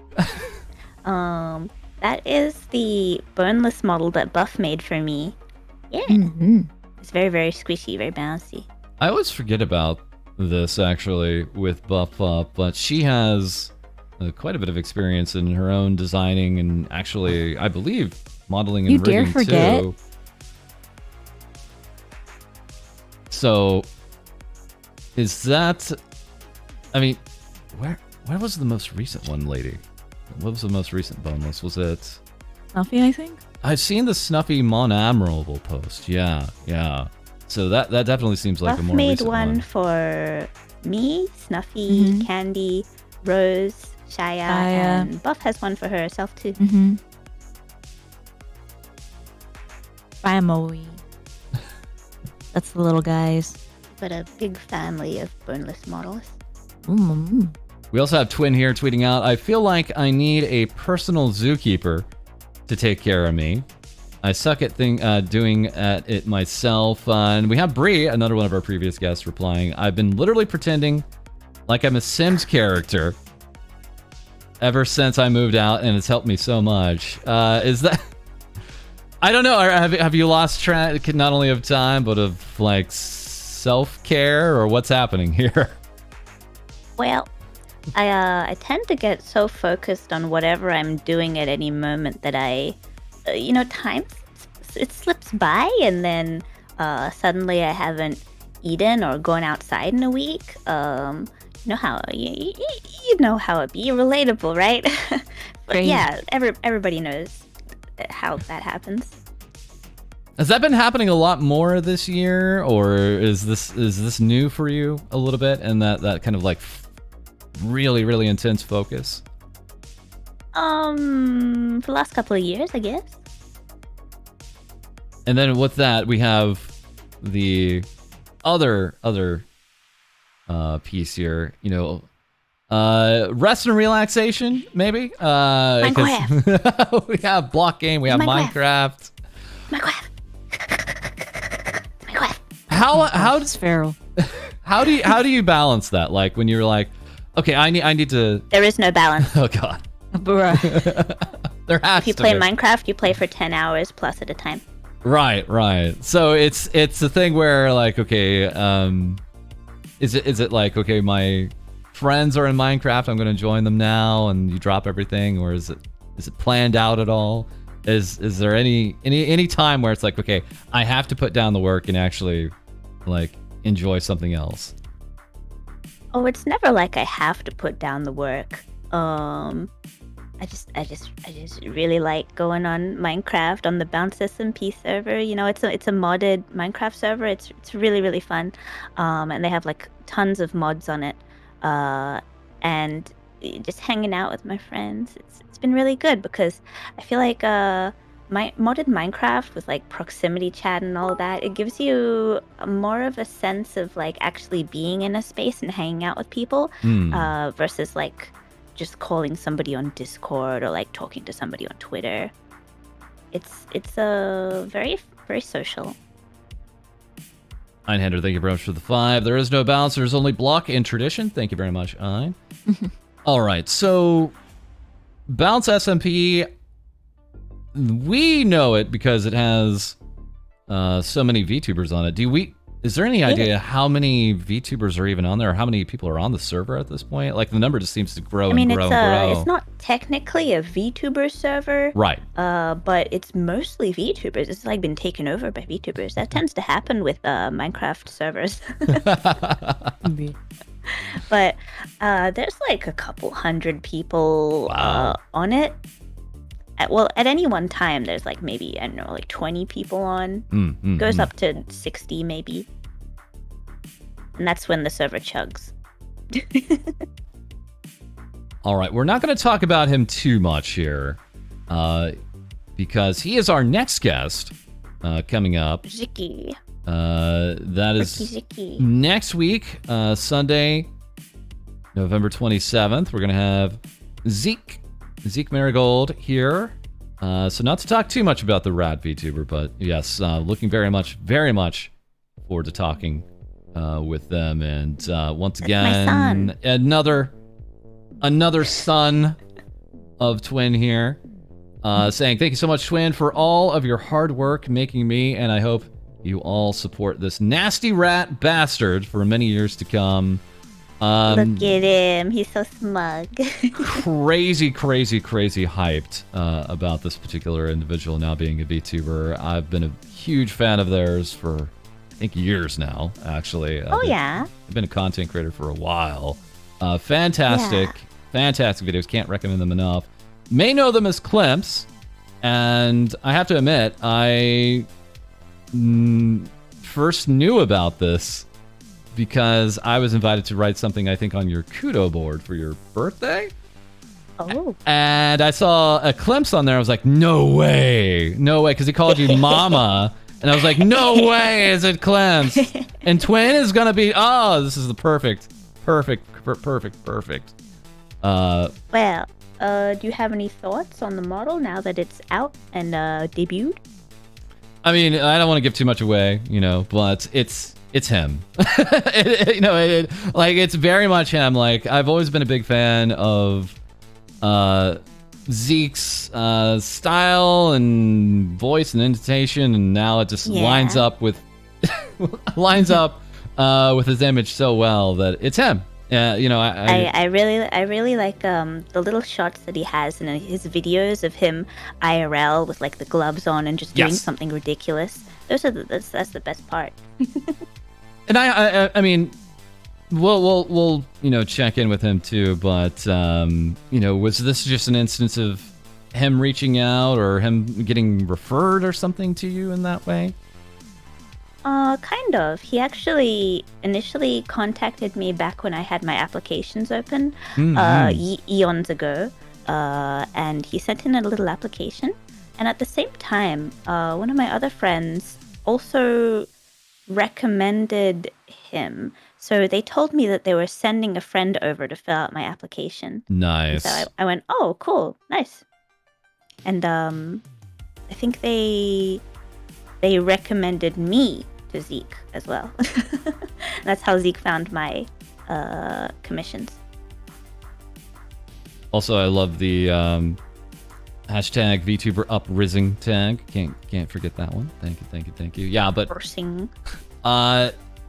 That is the boneless model that Buff made for me. Yeah. It's very, very squishy, very bouncy. I always forget about this, actually, with Buff Up, but she has quite a bit of experience in her own designing and actually, I believe, modeling and You rigging, dare forget? too. So, is that... I mean, where was the most recent one, lady? What was the most recent boneless? Was it... Snuffy, I think? I've seen the Snuffy Mon Admirable post. Yeah. So that definitely seems like Buff a more made recent one for me, Snuffy, Candy, Rose, Shaya, and Buff has one for herself too. Family. That's the little guys. But a big family of boneless models. We also have Twin here tweeting out, I feel like I need a personal zookeeper to take care of me. I suck at doing it myself. And we have Bree, another one of our previous guests, replying, I've been literally pretending like I'm a Sims character ever since I moved out, and it's helped me so much. Is that... I don't know. Have you lost track not only of time, but of, like, self-care, or what's happening here? Well, I tend to get so focused on whatever I'm doing at any moment that time it slips by, and then suddenly I haven't eaten or gone outside in a week. You know how you know how it be. You're relatable, right? But yeah, everybody knows how that happens. Has that been happening a lot more this year, or is this new for you a little bit, and that kind of like really intense focus? For the last couple of years, I guess. And then with that, we have the other piece here. You know, rest and relaxation, maybe. Minecraft. We have block game. We have Minecraft. Minecraft. How does Feral. how do you balance that? Like when you're like, okay, I need to. There is no balance. Oh God. Bruh. There has If you to play be. Minecraft, you play for 10 hours plus at a time. Right. So it's a thing where like, okay, is it like, okay, my friends are in Minecraft, I'm gonna join them now, and you drop everything, or is it planned out at all? Is there any time where it's like, okay, I have to put down the work and actually like enjoy something else? Oh, it's never like I have to put down the work. I just really like going on Minecraft on the Bounce SMP server. You know, it's a modded Minecraft server. It's really fun, and they have like tons of mods on it. And just hanging out with my friends, it's been really good because I feel like my modded Minecraft with like proximity chat and all that, it gives you more of a sense of like actually being in a space and hanging out with people, versus like just calling somebody on Discord or like talking to somebody on Twitter. It's a very social. Einhander, thank you very much for the 5. There is no balance, there's only block in tradition. Thank you very much, Ein. All right, so Bounce SMP, we know it because it has so many VTubers on it. Is there any idea how many VTubers are even on there, or how many people are on the server at this point? Like, the number just seems to grow and grow and grow. It's not technically a VTuber server. Right. But it's mostly VTubers. It's like been taken over by VTubers. That tends to happen with Minecraft servers. But there's like a couple hundred people on it. At any one time, there's like maybe, I don't know, like 20 people on. Goes up to 60 maybe. And that's when the server chugs. All right, we're not going to talk about him too much here, because he is our next guest coming up. Ziki. That is Ziki. next week, Sunday, November 27th. We're going to have Zeke Marigold here. So not to talk too much about the Rad VTuber, but yes, looking very much forward to talking with them. And once again, another son of Twin here, saying thank you so much, Twin, for all of your hard work making me, and I hope you all support this nasty rat bastard for many years to come. Look at him. He's so smug. crazy hyped about this particular individual now being a VTuber. I've been a huge fan of theirs for, I think, years now, actually. Yeah? I've been a content creator for a while. Fantastic videos. Can't recommend them enough. May know them as Clemps, and I have to admit, I first knew about this because I was invited to write something, I think, on your Kudo board for your birthday. Oh. And I saw a Clemps on there. I was like, no way, because he called you Mama. And I was like, no way is it Clemps. And Twin is going to be, this is the perfect. Well, do you have any thoughts on the model now that it's out and debuted? I mean, I don't want to give too much away, but it's him. It's very much him. Like, I've always been a big fan of Zeke's style and voice and intonation, and now it just lines up with his image so well that it's him. I really like the little shots that he has in his videos of him IRL with like the gloves on and just doing something ridiculous. That's the best part. And I mean, we'll check in with him too. But was this just an instance of him reaching out or him getting referred or something to you in that way? Kind of. He actually initially contacted me back when I had my applications open, eons ago, and he sent in a little application. And at the same time, one of my other friends also recommended him. So they told me that they were sending a friend over to fill out my application. Nice. And so I went, oh, cool, nice. And I think they recommended me to Zeke as well. That's how Zeke found my commissions. Also, I love the hashtag VTuber uprising tag. Can't forget that one. Thank you. Yeah, but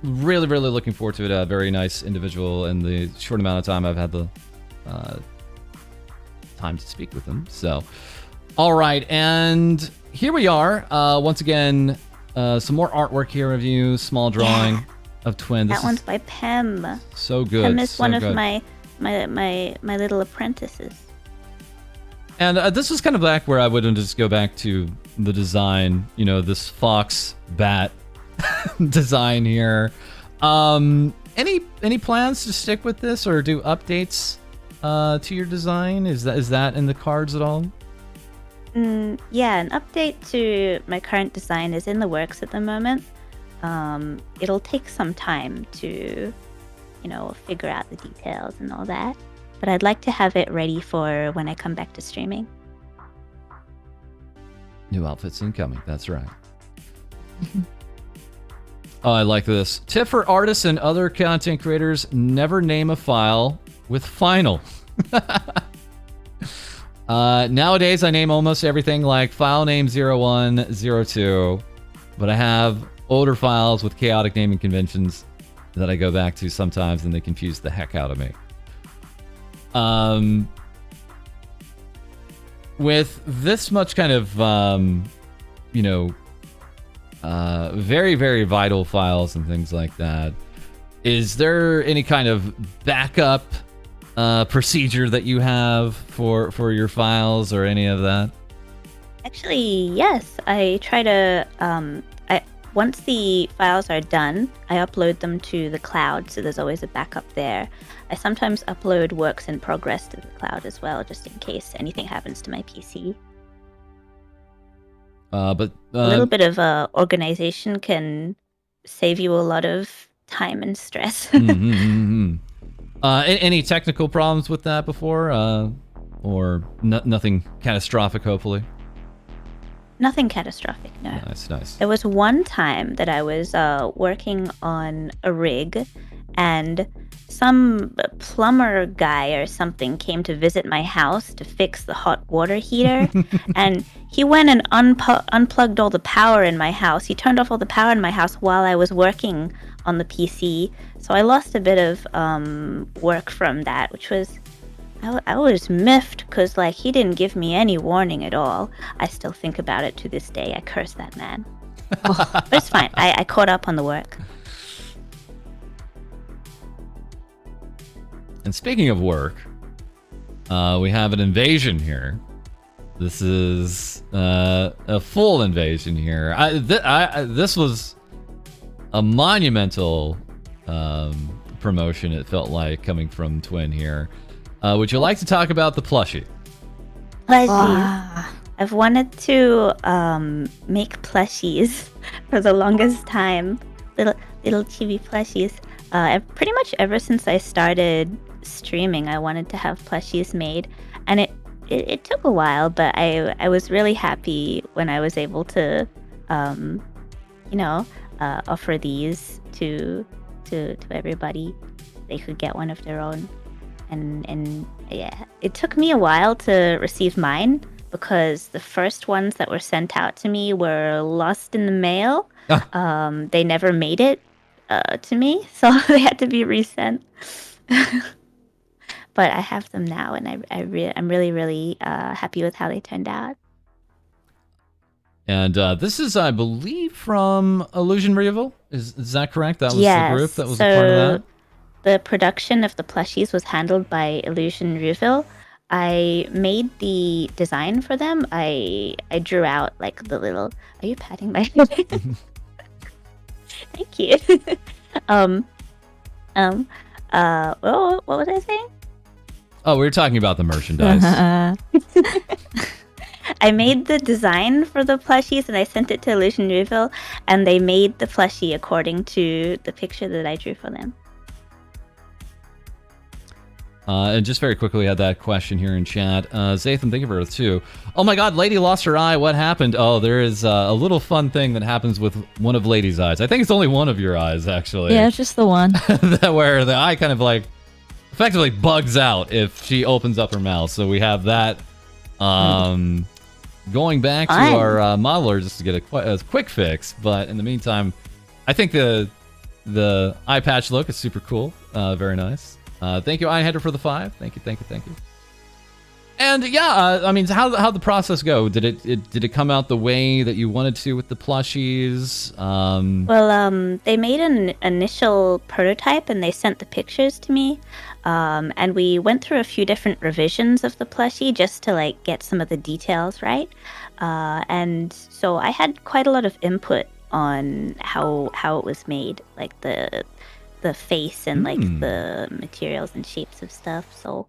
really looking forward to it. A very nice individual. In the short amount of time I've had the time to speak with him. So, all right, and here we are. Once again, some more artwork here of you. Small drawing of Twin. That one's by Pem. So good. Pem is one of my little apprentices. And this is kind of back where I would just go back to the design, this fox bat design here. Any plans to stick with this or do updates to your design? Is that in the cards at all? Yeah, an update to my current design is in the works at the moment. It'll take some time to, figure out the details and all that. But I'd like to have it ready for when I come back to streaming. New outfits incoming, that's right. Oh, I like this. Tip for artists and other content creators, never name a file with final. Nowadays, I name almost everything like file name 0102, but I have older files with chaotic naming conventions that I go back to sometimes, and they confuse the heck out of me. With this much kind of, very, very vital files and things like that, is there any kind of backup procedure that you have for your files or any of that? Actually, yes. I try to, once the files are done, I upload them to the cloud, so there's always a backup there. I sometimes upload works in progress to the cloud as well, just in case anything happens to my PC. But a little bit of organization can save you a lot of time and stress. Any technical problems with that before, or nothing catastrophic, hopefully? Nothing catastrophic, no. Nice. There was one time that I was working on a rig, and some plumber guy or something came to visit my house to fix the hot water heater, and he went and unplugged all the power in my house. He turned off all the power in my house while I was working on the PC, so I lost a bit of work from that, which was... I was miffed because, like, he didn't give me any warning at all. I still think about it to this day. I curse that man. But it's fine. I caught up on the work. And speaking of work, we have an invasion here. This is a full invasion here. This was a monumental promotion, it felt like, coming from Twin here. Would you like to talk about the plushie? Plushies. I've wanted to make plushies for the longest time. Little chibi plushies. Pretty much ever since I started streaming, I wanted to have plushies made, and it took a while, but I was really happy when I was able to, offer these to everybody. They could get one of their own. And yeah, it took me a while to receive mine because the first ones that were sent out to me were lost in the mail. They never made it to me, so they had to be resent. But I have them now, and I'm really happy with how they turned out. And this is, I believe, from Illusion Reveal. Is that correct? That was the group that was a part of that? The production of the plushies was handled by Illusion Reveal. I made the design for them. I drew out like the little... Are you patting my head? Thank you. What was I saying? Oh, we were talking about the merchandise. I made the design for the plushies and I sent it to Illusion Reveal, and they made the plushie according to the picture that I drew for them. And just very quickly, we had that question here in chat. Zathan, thank you for it too. Oh my god, Lady lost her eye. What happened? Oh, there is a little fun thing that happens with one of Lady's eyes. I think it's only one of your eyes, actually. Yeah, it's just the one. Where the eye kind of like effectively bugs out if she opens up her mouth. So we have that. Going back to our modeler just to get a quick fix. But in the meantime, I think the eye patch look is super cool. Very nice. Thank you, iHeader, for the 5. Thank you. And yeah, I mean, how'd the process go? Did it come out the way that you wanted to with the plushies? Well, they made an initial prototype and they sent the pictures to me. And we went through a few different revisions of the plushie just to like get some of the details right. And so I had quite a lot of input on how it was made, like the face and like the materials and shapes of stuff. So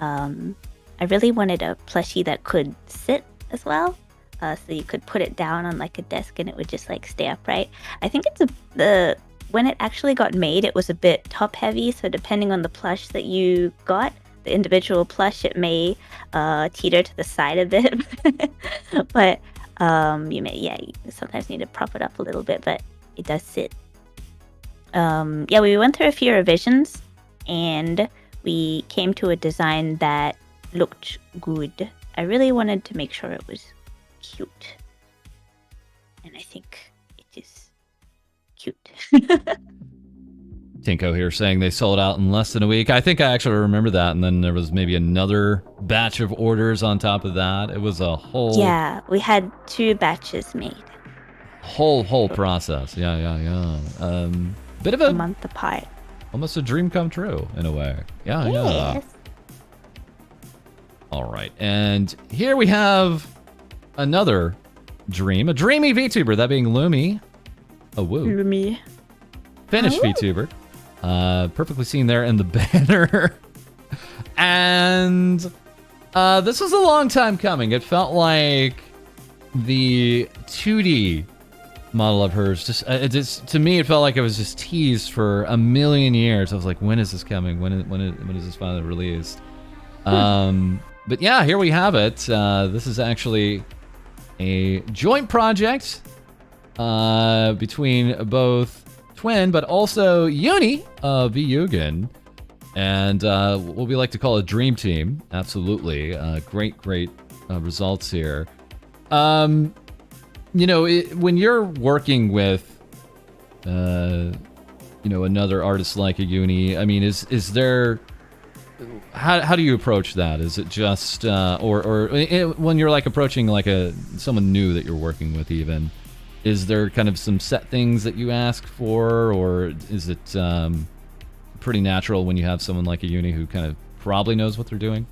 I really wanted a plushie that could sit as well, so you could put it down on like a desk and it would just like stay upright. I think when it actually got made, it was a bit top heavy, so depending on the plush that you got, the individual plush, it may teeter to the side a bit. But you sometimes need to prop it up a little bit, but it does sit. We went through a few revisions and we came to a design that looked good. I really wanted to make sure it was cute. And I think it is cute. Tinko here saying they sold out in less than a week. I think I actually remember that, and then there was maybe another batch of orders on top of that. It was a whole Yeah, we had 2 batches made. whole process. Yeah. Bit of A a month apart. almost a dream come true in a way. Yeah. Yes. All right, and here we have another dream, a dreamy VTuber, that being Lumi. Oh, woo. Me. Finnish Oh. VTuber. Perfectly seen there in the banner. And this was a long time coming. It felt like the 2D model of hers just to me it felt like it was just teased for a million years. I was like, when is this coming? When is this finally released? But yeah, here we have it. This is actually a joint project between both Twin, but also Uni of Vyugan, and what we like to call a dream team. Absolutely, great results here. When you're working with, another artist like a Uni, I mean, is there? How do you approach that? Is it just or when you're like approaching like someone new that you're working with even? Is there kind of some set things that you ask for, or is it pretty natural when you have someone like a Uni who kind of probably knows what they're doing?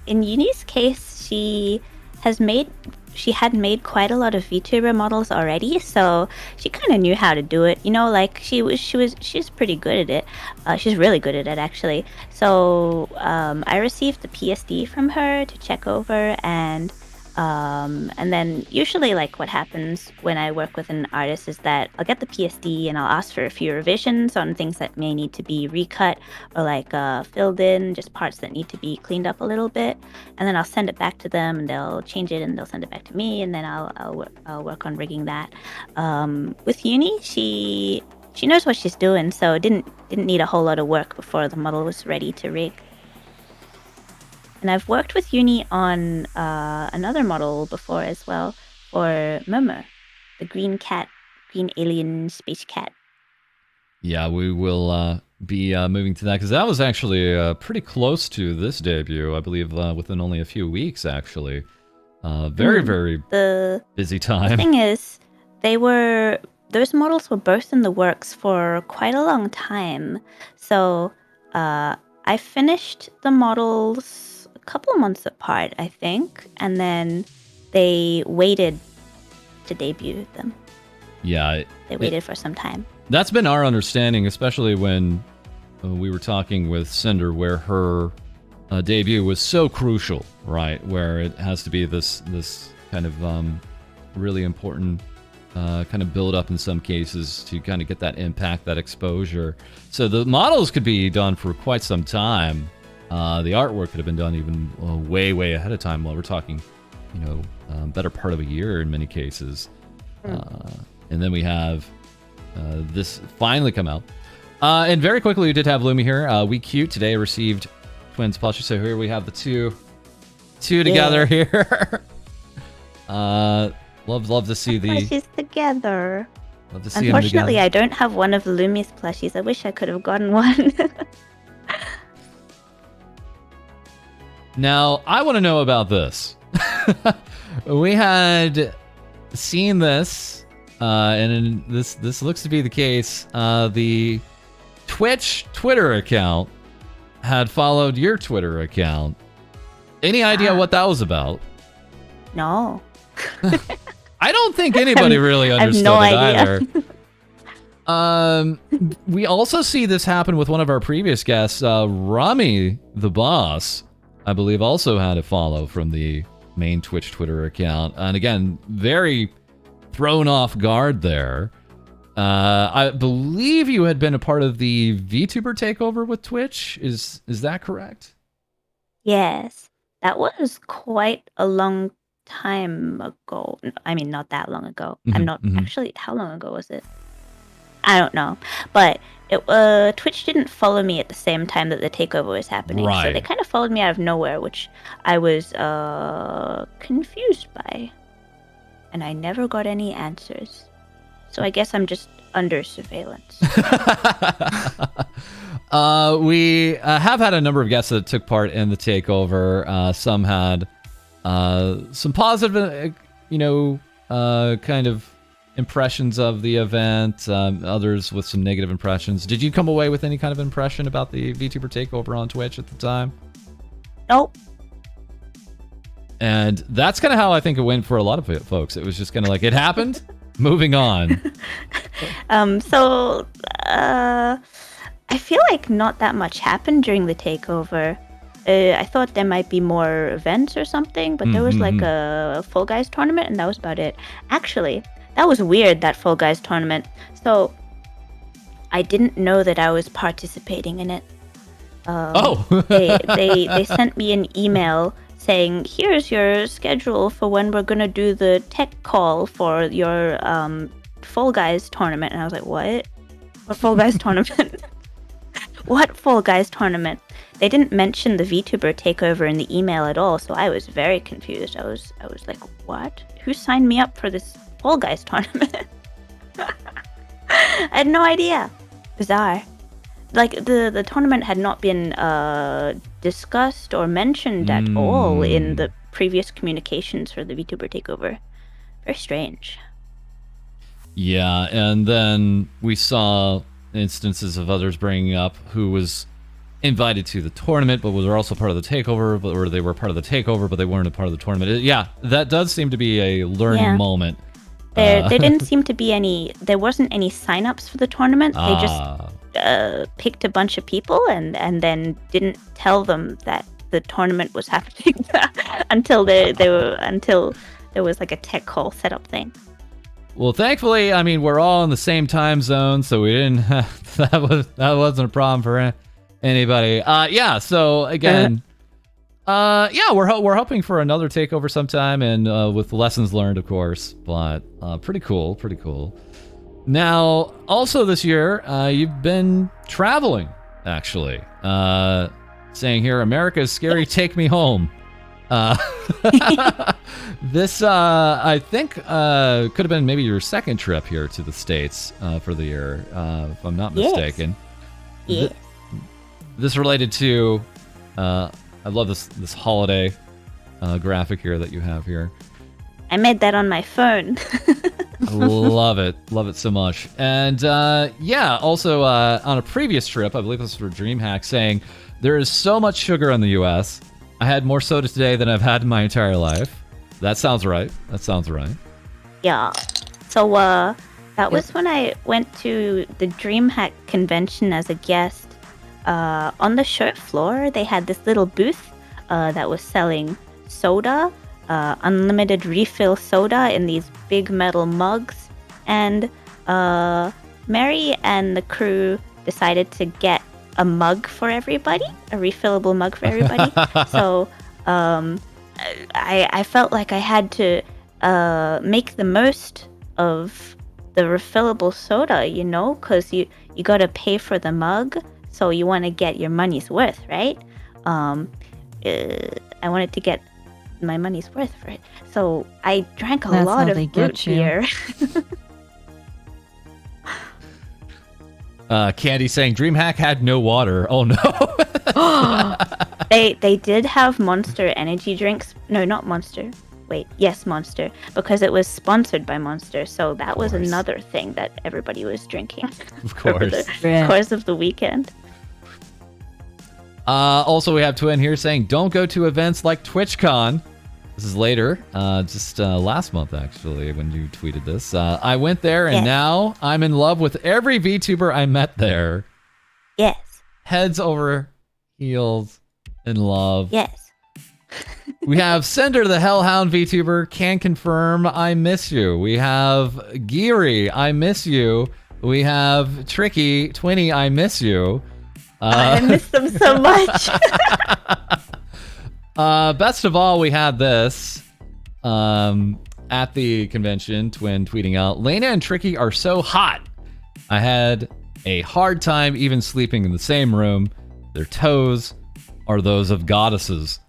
In Uni's case, she had made quite a lot of VTuber models already, so she kind of knew how to do it. She's pretty good at it. She's really good at it, actually. So I received the PSD from her to check over, and then usually like what happens when I work with an artist is that I'll get the PSD and I'll ask for a few revisions on things that may need to be recut or like filled in, just parts that need to be cleaned up a little bit, and then I'll send it back to them and they'll change it and they'll send it back to me, and then I'll work on rigging that. With Uni, she knows what she's doing, so it didn't need a whole lot of work before the model was ready to rig. And I've worked with Uni on another model before as well, for Momo, the green alien space cat. Yeah, we will be moving to that, because that was actually pretty close to this debut, I believe, within only a few weeks, actually. Very busy time. The thing is, those models were both in the works for quite a long time. So I finished the models a couple months apart, I think, and then they waited to debut them. Yeah. They waited for some time. That's been our understanding, especially when we were talking with Cinder, where her debut was so crucial, right? Where it has to be this kind of really important kind of build up in some cases to kind of get that impact, that exposure. So the models could be done for quite some time. The artwork could have been done even way ahead of time. While we're talking, better part of a year in many cases. And then we have this finally come out. And very quickly, we did have Lumi here. We Cute today received Twins Plushie. So here we have the two together here. Love to see the plushies together. Love to see Unfortunately, them I don't have one of Lumi's plushies. I wish I could have gotten one. Now, I want to know about this. We had seen this, and this looks to be the case. The Twitch Twitter account had followed your Twitter account. Any idea what that was about? No. I don't think anybody really understood no it idea. either. We also see this happen with one of our previous guests, Rami the Boss. I believe also had a follow from the main Twitch Twitter account. And again, very thrown off guard there. I believe you had been a part of the VTuber takeover with Twitch. Is that correct? Yes. That was quite a long time ago. I mean, not that long ago. I'm not actually. How long ago was it? I don't know. But Twitch didn't follow me at the same time that the takeover was happening. Right. So they kind of followed me out of nowhere, which I was confused by. And I never got any answers. So I guess I'm just under surveillance. We have had a number of guests that took part in the takeover. Some had some positive, kind of impressions of the event. Others with some negative impressions. Did you come away with any kind of impression about the VTuber takeover on Twitch at the time? Nope. And that's kind of how I think it went for a lot of folks. It was just kind of like, it happened, moving on. I feel like not that much happened during the takeover. I thought there might be more events or something, but there was like a Fall Guys tournament, and that was about it. Actually, that was weird, that Fall Guys tournament. So I didn't know that I was participating in it. They sent me an email saying, here's your schedule for when we're gonna do the tech call for your Fall Guys tournament. And I was like, what Fall Guys tournament? What Fall Guys tournament? They didn't mention the VTuber takeover in the email at all, so I was very confused. I was like, what? Who signed me up for this Fall Guys tournament? I had no idea. Bizarre. Like, the tournament had not been discussed or mentioned at all in the previous communications for the VTuber takeover. Very strange. Yeah, and then we saw instances of others bringing up who was invited to the tournament, but were also part of the takeover, or they were part of the takeover, but they weren't a part of the tournament. Yeah, that does seem to be a learning moment. There didn't seem to be any, there wasn't any signups for the tournament. They just picked a bunch of people and then didn't tell them that the tournament was happening until there was like a tech call setup thing. Well, thankfully, I mean, we're all in the same time zone, so we didn't have, that wasn't a problem for anybody. Yeah, so again, we're hoping for another takeover sometime, and with lessons learned, of course. But pretty cool. Now, also this year, you've been traveling, actually. Saying here, America is scary, take me home. This, I think, could have been maybe your second trip here to the States for the year, if I'm not mistaken. Yes. This related to, I love this holiday graphic here that you have here. I made that on my phone. Love it so much. And yeah, also on a previous trip, I believe this was for DreamHack, saying there is so much sugar in the U.S. I had more soda today than I've had in my entire life. That sounds right. Yeah. So that was when I went to the DreamHack convention as a guest. On the show floor, they had this little booth that was selling soda, unlimited refill soda in these big metal mugs. And Mary and the crew decided to get a mug for everybody, a refillable mug for everybody. So I felt like I had to make the most of the refillable soda, because you got to pay for the mug, so you want to get your money's worth, right? I wanted to get my money's worth for it, so I drank a lot of root beer. Candy saying DreamHack had no water. Oh no. They did have Monster energy drinks. No, not Monster. Wait, yes, Monster, because it was sponsored by Monster. So that was another thing that everybody was drinking. Of course. Over the course of the weekend. Also, we have Twin here saying, don't go to events like TwitchCon. This is later, just last month, actually, when you tweeted this. I went there, and now I'm in love with every VTuber I met there. Yes. Heads over heels in love. Yes. We have Cinder, the Hellhound VTuber, can confirm, I miss you. We have Geary, I miss you. We have Tricky, Twinny, I miss you. I miss them so much. Best of all, we had this at the convention, Twin tweeting out, Lena and Tricky are so hot. I had a hard time even sleeping in the same room. Their toes are those of goddesses.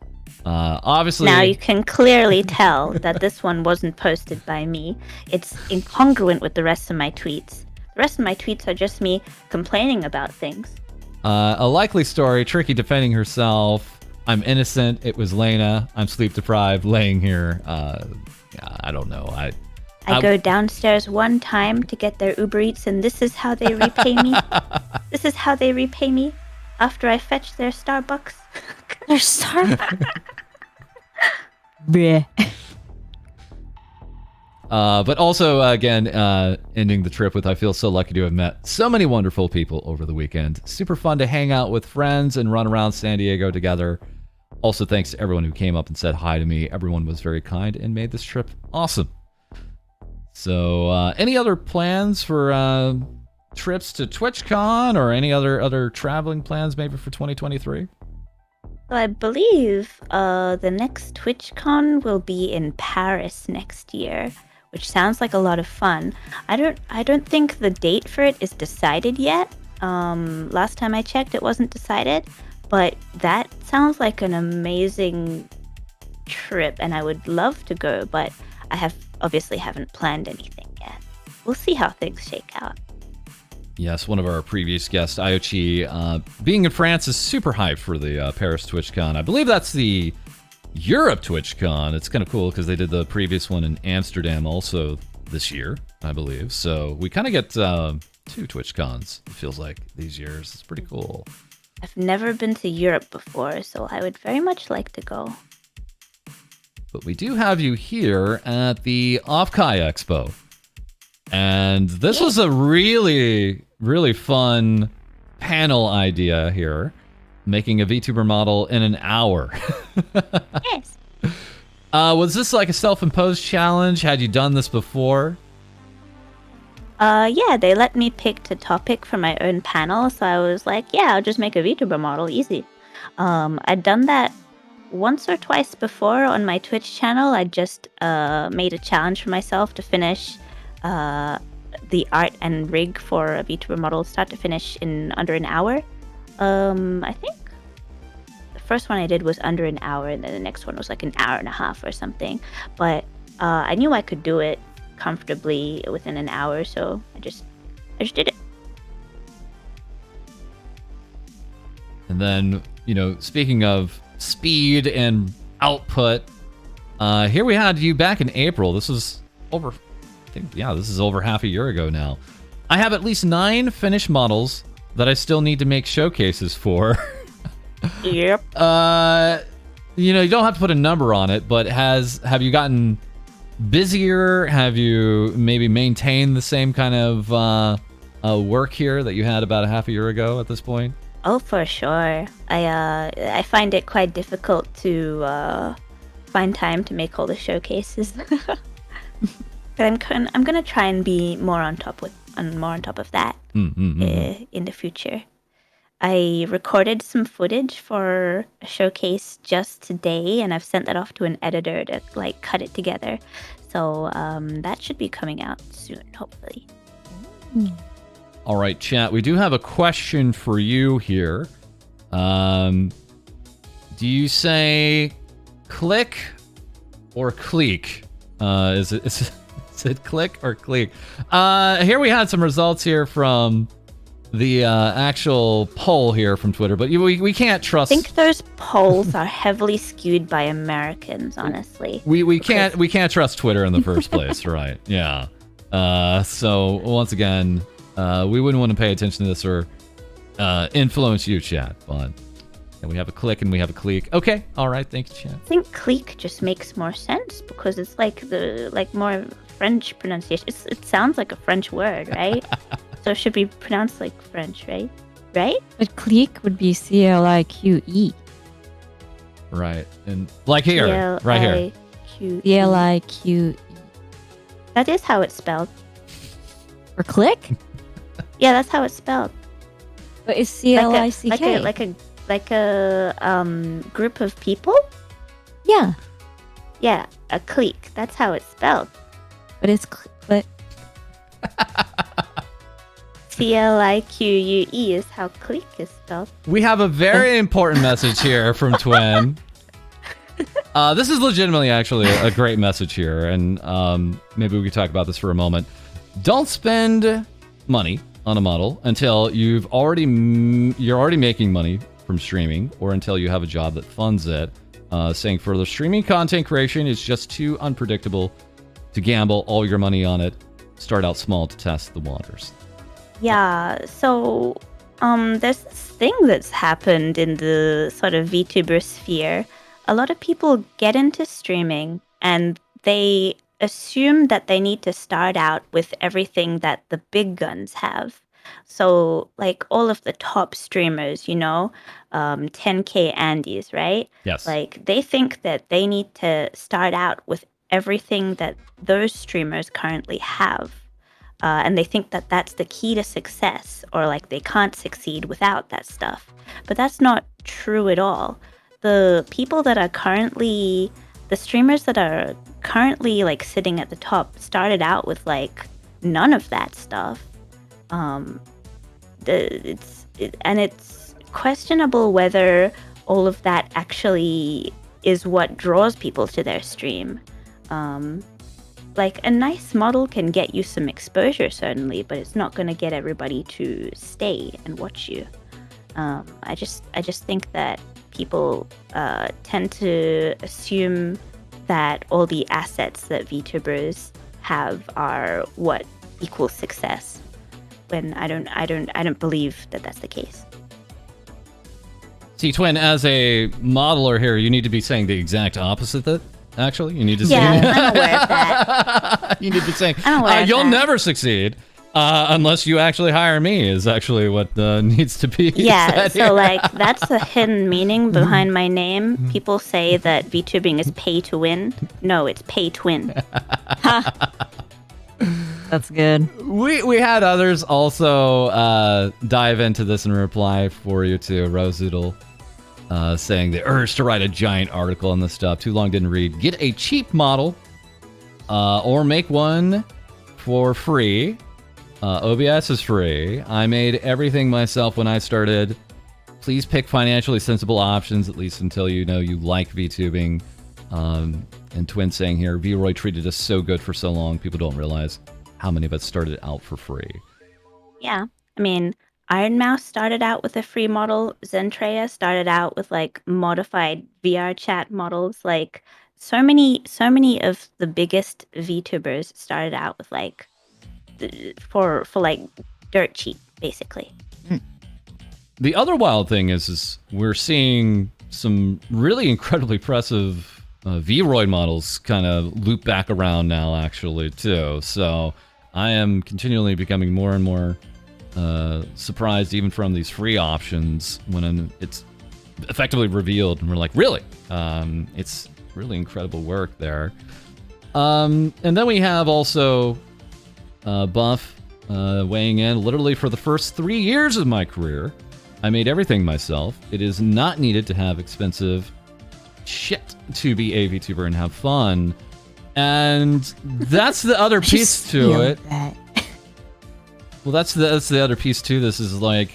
Obviously, Now you can clearly tell that this one wasn't posted by me. It's incongruent with the rest of my tweets. The rest of my tweets are just me complaining about things. a likely story. Tricky defending herself. I'm innocent. It was Lena. I'm sleep deprived, laying here. Yeah, I don't know. I go downstairs one time to get their Uber Eats, and this is how they repay me. This is how they repay me after I fetch their Starbucks. Their Starbucks. Bleh. But also, again, ending the trip with I feel so lucky to have met so many wonderful people over the weekend. Super fun to hang out with friends and run around San Diego together. Also, thanks to everyone who came up and said hi to me. Everyone was very kind and made this trip awesome. So, any other plans for trips to TwitchCon or any other traveling plans maybe for 2023? So I believe the next TwitchCon will be in Paris next year, which sounds like a lot of fun. I don't think the date for it is decided yet. Last time I checked, it wasn't decided, but that sounds like an amazing trip, and I would love to go, but I obviously haven't planned anything yet. We'll see how things shake out. Yes, one of our previous guests, Iochi, being in France is super hyped for the Paris TwitchCon. I believe that's the Europe TwitchCon. It's kind of cool because they did the previous one in Amsterdam also this year, I believe. So we kind of get 2 TwitchCons, it feels like, these years. It's pretty cool. I've never been to Europe before, so I would very much like to go. But we do have you here at the Offkai Expo. And this was a really, really fun panel idea here. Making a VTuber model in an hour. Yes. Was this like a self-imposed challenge? Had you done this before? Yeah, they let me pick a topic for my own panel, so I was like, yeah, I'll just make a VTuber model, easy. I'd done that once or twice before on my Twitch channel. I just made a challenge for myself to finish the art and rig for a VTuber model start to finish in under an hour. I think the first one I did was under an hour, and then the next one was like an hour and a half or something. But I knew I could do it comfortably within an hour, so I just did it. And then, speaking of speed and output, here we had you back in April. This was this is over half a year ago now. I have at least 9 finished models that I still need to make showcases for. Yep. You don't have to put a number on it, but have you gotten busier? Have you maybe maintained the same kind of work here that you had about a half a year ago at this point? Oh, for sure. I find it quite difficult to find time to make all the showcases. But I'm gonna try and be more on top of that in the future. I recorded some footage for a showcase just today, and I've sent that off to an editor to cut it together. So that should be coming out soon, hopefully. All right, chat. We do have a question for you here. Do you say click or cleek? Is it click or cleek? Here we had some results here from the actual poll here from Twitter, but we can't trust. I think those polls are heavily skewed by Americans, honestly. We can't trust Twitter in the first place, right? Yeah. So once again, we wouldn't want to pay attention to this or influence you, chat. But and we have a click and we have a cleek. Okay, all right, thanks, chat. I think cleek just makes more sense because it's more French pronunciation. It sounds like a French word, right? So it should be pronounced like French, right? Right? But clique would be CLIQE. Right, and like here, right here. CLIQE. That is how it's spelled. Or click? Yeah, that's how it's spelled. But it's CLICK. Like a group of people? Yeah. Yeah, a clique. That's how it's spelled. But it's but CLIQUE is how clique is spelled. We have a very important message here from Twin. This is legitimately actually a great message here, and maybe we could talk about this for a moment. Don't spend money on a model until you're already making money from streaming, or until you have a job that funds it. Saying further, streaming content creation is just too unpredictable to gamble all your money on it. Start out small to test the waters. Yeah, so there's this thing that's happened in the sort of VTuber sphere. A lot of people get into streaming and they assume that they need to start out with everything that the big guns have. So, like all of the top streamers, 10K Andes, right? Yes. Like they think that they need to start out with everything that those streamers currently have. And they think that that's the key to success, or like they can't succeed without that stuff. But that's not true at all. The streamers that are currently like sitting at the top started out with like none of that stuff. It's questionable whether all of that actually is what draws people to their stream. Like a nice model can get you some exposure, certainly, but it's not going to get everybody to stay and watch you. I just think that people tend to assume that all the assets that VTubers have are what equals success, when I don't believe that that's the case. See, Twin, as a modeler here, you need to be saying the exact opposite. That actually, you need to. Yeah, I'm aware of that. You need to be saying, I'm aware of "You'll that. never succeed unless you actually hire me." Is actually what needs to be. Yeah, said so here. like that's a hidden meaning behind my name. People say that VTubing is pay to win. No, it's pay to win. That's good. We had others also dive into this and reply for you too. Roseoodle saying the urge to write a giant article on this stuff. Too long, didn't read. Get a cheap model or make one for free. OBS is free. I made everything myself when I started. Please pick financially sensible options, at least until you know you like VTubing. And Twin saying here, V-Roy treated us so good for so long, people don't realize how many of us started out for free. Yeah, I mean, Iron Mouse started out with a free model. Zentreya started out with like modified VR chat models. Like so many of the biggest VTubers started out with like for like dirt cheap, basically. The other wild thing is we're seeing some really incredibly impressive V-Roid models kind of loop back around now, actually, too. So I am continually becoming more and more surprised, even from these free options, when it's effectively revealed, and we're like, really? It's really incredible work there. And then we have also Buff weighing in. Literally, for the first 3 years of my career, I made everything myself. It is not needed to have expensive shit to be a VTuber and have fun. And that's the other piece to it. Well, that's the other piece to this, is like,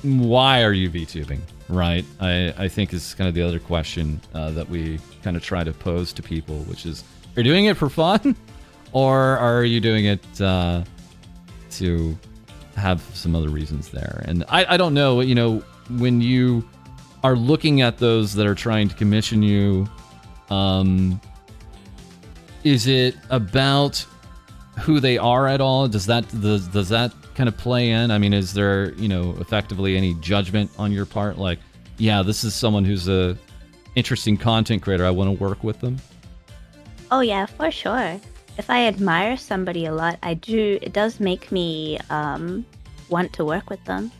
why are you VTubing, right? I think is kind of the other question that we kind of try to pose to people, which is, are you doing it for fun? Or are you doing it to have some other reasons there? And I don't know, when you are looking at those that are trying to commission you, is it about who they are at all? Does that kind of play in? I mean, is there, effectively any judgment on your part? Like, yeah, this is someone who's a interesting content creator, I want to work with them? Oh yeah, for sure. If I admire somebody a lot, it does make me want to work with them.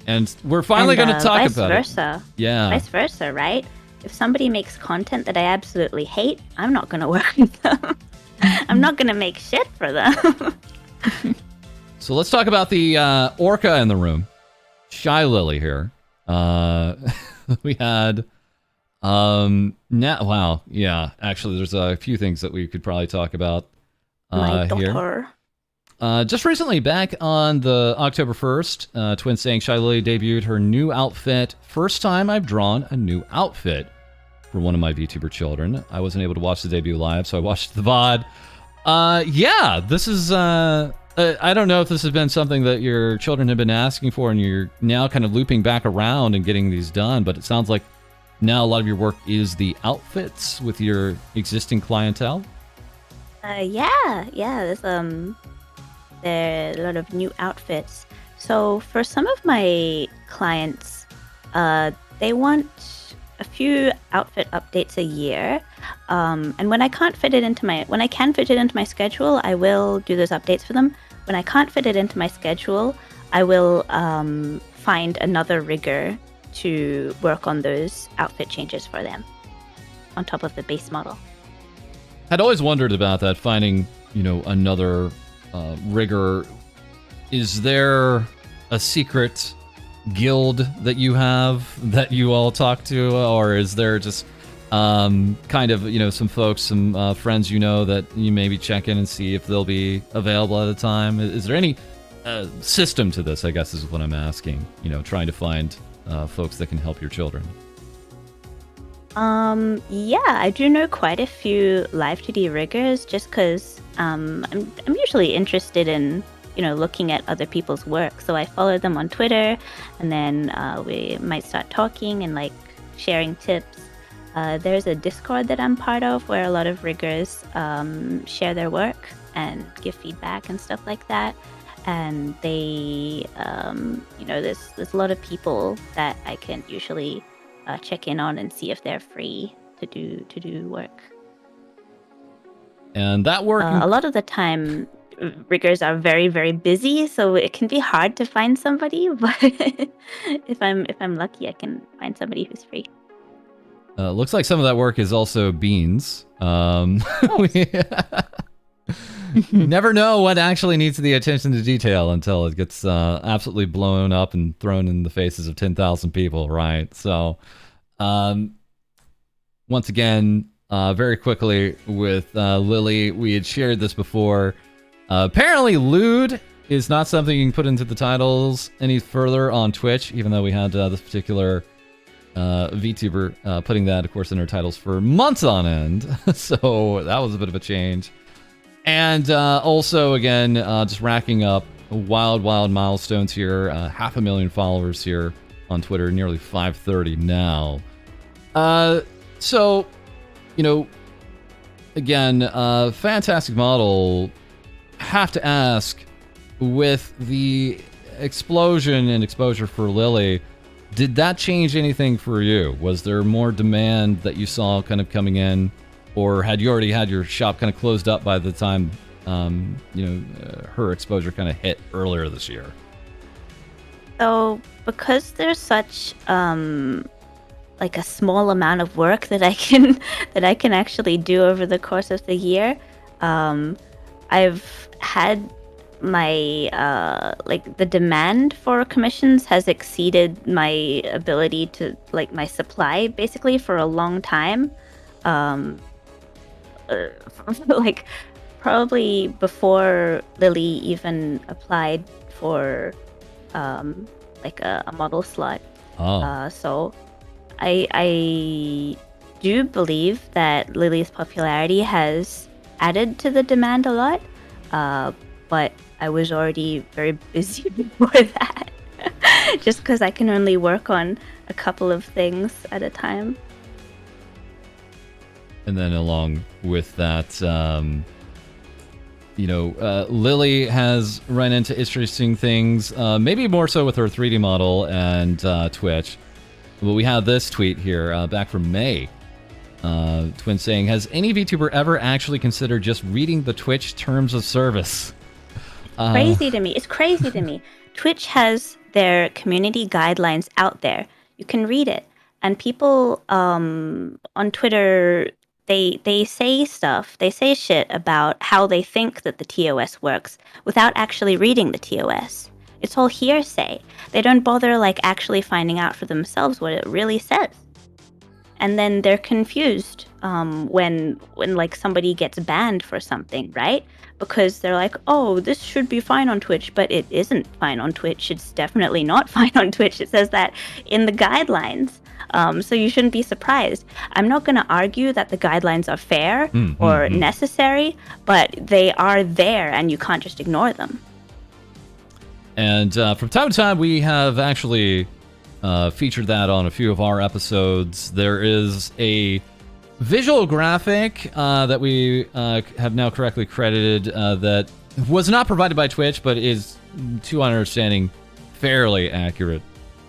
And we're finally going to talk vice about versa. it. Yeah. Vice versa, right? If somebody makes content that I absolutely hate, I'm not going to work with them. I'm not going to make shit for them. So let's talk about the orca in the room. Shy Lily here. We had... wow, yeah. Actually, there's a few things that we could probably talk about My here. daughter. Just recently, back on the October 1st, Twin saying Shy Lily debuted her new outfit. First time I've drawn a new outfit for one of my VTuber children. I wasn't able to watch the debut live, so I watched the VOD. Yeah, this is... I don't know if this has been something that your children have been asking for and you're now kind of looping back around and getting these done, but it sounds like now a lot of your work is the outfits with your existing clientele. Yeah, there's there are a lot of new outfits. So for some of my clients, they want a few outfit updates a year. And when I can fit it into my schedule, I will do those updates for them. When I can't fit it into my schedule, I will find another rigger to work on those outfit changes for them on top of the base model. I'd always wondered about that, finding, another rigger. Is there a secret guild that you have that you all talk to, or is there just kind of, some folks, some friends that you maybe check in and see if they'll be available at a time? Is there any system to this, I guess is what I'm asking, trying to find folks that can help your children? Yeah, I do know quite a few live 2D riggers just because I'm usually interested in looking at other people's work. So I follow them on Twitter, and then we might start talking and sharing tips. There's a Discord that I'm part of where a lot of riggers share their work and give feedback and stuff like that. And they, there's a lot of people that I can usually check in on and see if they're free to do work. And that work, a lot of the time, riggers are very, very busy, so it can be hard to find somebody. But if I'm lucky, I can find somebody who's free. Looks like some of that work is also beans. We never know what actually needs the attention to detail until it gets absolutely blown up and thrown in the faces of 10,000 people, right? So, once again, very quickly with Lily, we had shared this before. Apparently, lewd is not something you can put into the titles any further on Twitch, even though we had this particular VTuber putting that, of course, in her titles for months on end. So that was a bit of a change. And also, again, just racking up wild milestones here. 500,000 followers here on Twitter, nearly 530 now. So, again, fantastic model. Have to ask, with the explosion and exposure for Lily, did that change anything for you? Was there more demand that you saw kind of coming in? Or had you already had your shop kind of closed up by the time, her exposure kind of hit earlier this year? So, because there's such a small amount of work that I can actually do over the course of the year, I've had my the demand for commissions has exceeded my ability to my supply basically for a long time. Probably before Lily even applied for a model slot. So I do believe that Lily's popularity has added to the demand a lot, but I was already very busy before that, just because I can only work on a couple of things at a time. And then along with that, Lily has run into interesting things, maybe more so with her 3D model and Twitch. Well, we have this tweet here back from May. Twin saying, has any VTuber ever actually considered just reading the Twitch terms of service? Crazy to me. It's crazy to me. Twitch has their community guidelines out there. You can read it. And people on Twitter, they say stuff, they say shit about how they think that the TOS works without actually reading the TOS. It's all hearsay. They don't bother actually finding out for themselves what it really says. And then they're confused when like somebody gets banned for something, right? Because they're like, oh, this should be fine on Twitch, but it isn't fine on Twitch. It's definitely not fine on Twitch. It says that in the guidelines. So you shouldn't be surprised. I'm not going to argue that the guidelines are fair or necessary, but they are there and you can't just ignore them. And from time to time, we have actually featured that on a few of our episodes. There is a visual graphic that we have now correctly credited that was not provided by Twitch, but is, to our understanding, fairly accurate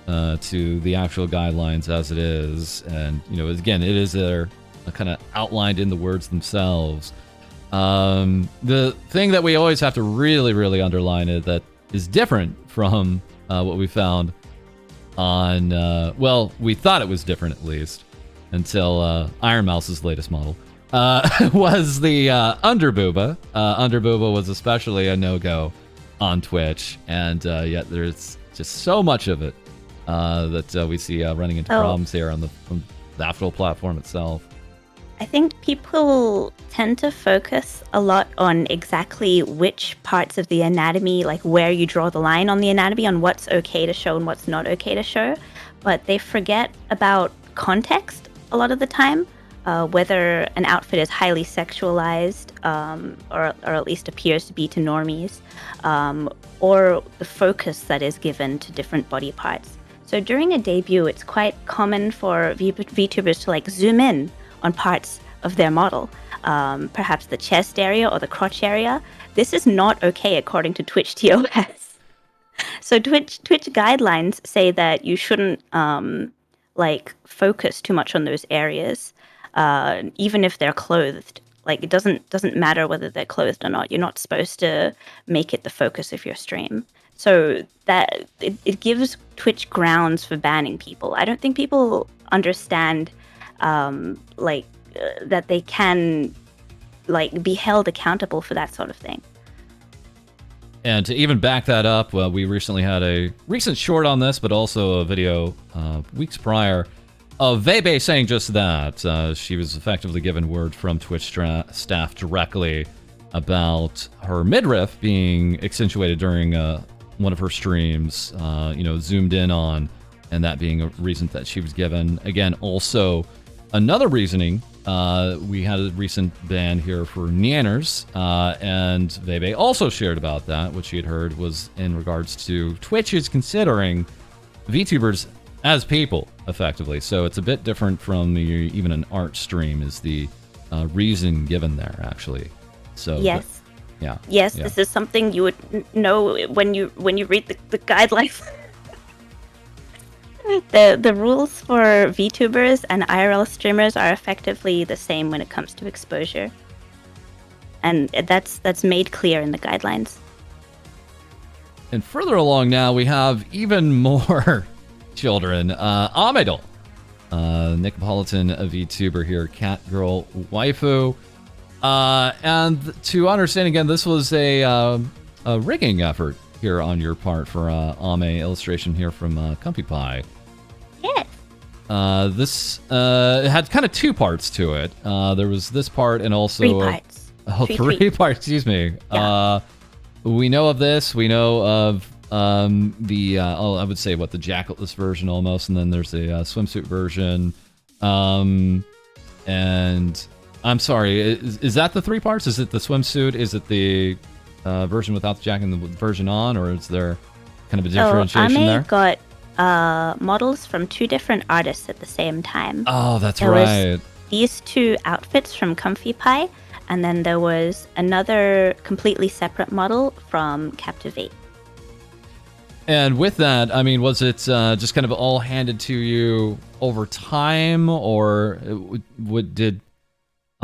to the actual guidelines as it is. And, you know, again, it is there kind of outlined in the words themselves. The thing that we always have to really, really underline is that is different from what we found on, well, we thought it was different at least, until Iron Mouse's latest model, was the underbooba. Underbooba was especially a no-go on Twitch, and yet there's just so much of it that we see running into problems here on the actual platform itself. I think people tend to focus a lot on exactly which parts of the anatomy, like where you draw the line on the anatomy, on what's okay to show and what's not okay to show, but they forget about context a lot of the time, whether an outfit is highly sexualized or at least appears to be to normies, or the focus that is given to different body parts. So during a debut, it's quite common for VTubers to like zoom in on parts of their model, perhaps the chest area or the crotch area. This is not okay according to Twitch TOS. So Twitch guidelines say that you shouldn't like focus too much on those areas, even if they're clothed. Like it doesn't matter whether they're clothed or not. You're not supposed to make it the focus of your stream. So that it gives Twitch grounds for banning people. I don't think people understand that they can like be held accountable for that sort of thing. And to even back that up, well, we recently had a recent short on this, but also a video weeks prior of Vtubers saying just that. She was effectively given word from Twitch staff directly about her midriff being accentuated during one of her streams, zoomed in on, and that being a reason that she was given. Again, also another reasoning, we had a recent ban here for Neanners, and Vtubers also shared about that. What she had heard was in regards to Twitch is considering VTubers as people, effectively. So it's a bit different from even an art stream is the reason given there, actually. So yes. Yeah. Yes, this is something you would know when you read the guidelines. The rules for VTubers and IRL streamers are effectively the same when it comes to exposure, and that's made clear in the guidelines. And further along now, we have even more children. Amidal, Nicopolitan VTuber here, cat girl waifu. And to understand again, this was a rigging effort here on your part for Ame illustration here from Comfy Pie. Yes. This had kind of two parts to it. There was this part and also 3 parts. Three parts. Excuse me. Yeah. We know of this. We know of the I would say the jacketless version almost, and then there's a swimsuit version. And I'm sorry, is that the 3 parts? Is it the swimsuit? Is it the version without the jacket and the version on, or is there kind of a differentiation Ame there? got models from 2 different artists at the same time. Oh, that's There right. was these 2 outfits from Comfy Pie, and then there was another completely separate model from Captivate. And with that, I mean, was it just kind of all handed to you over time, or did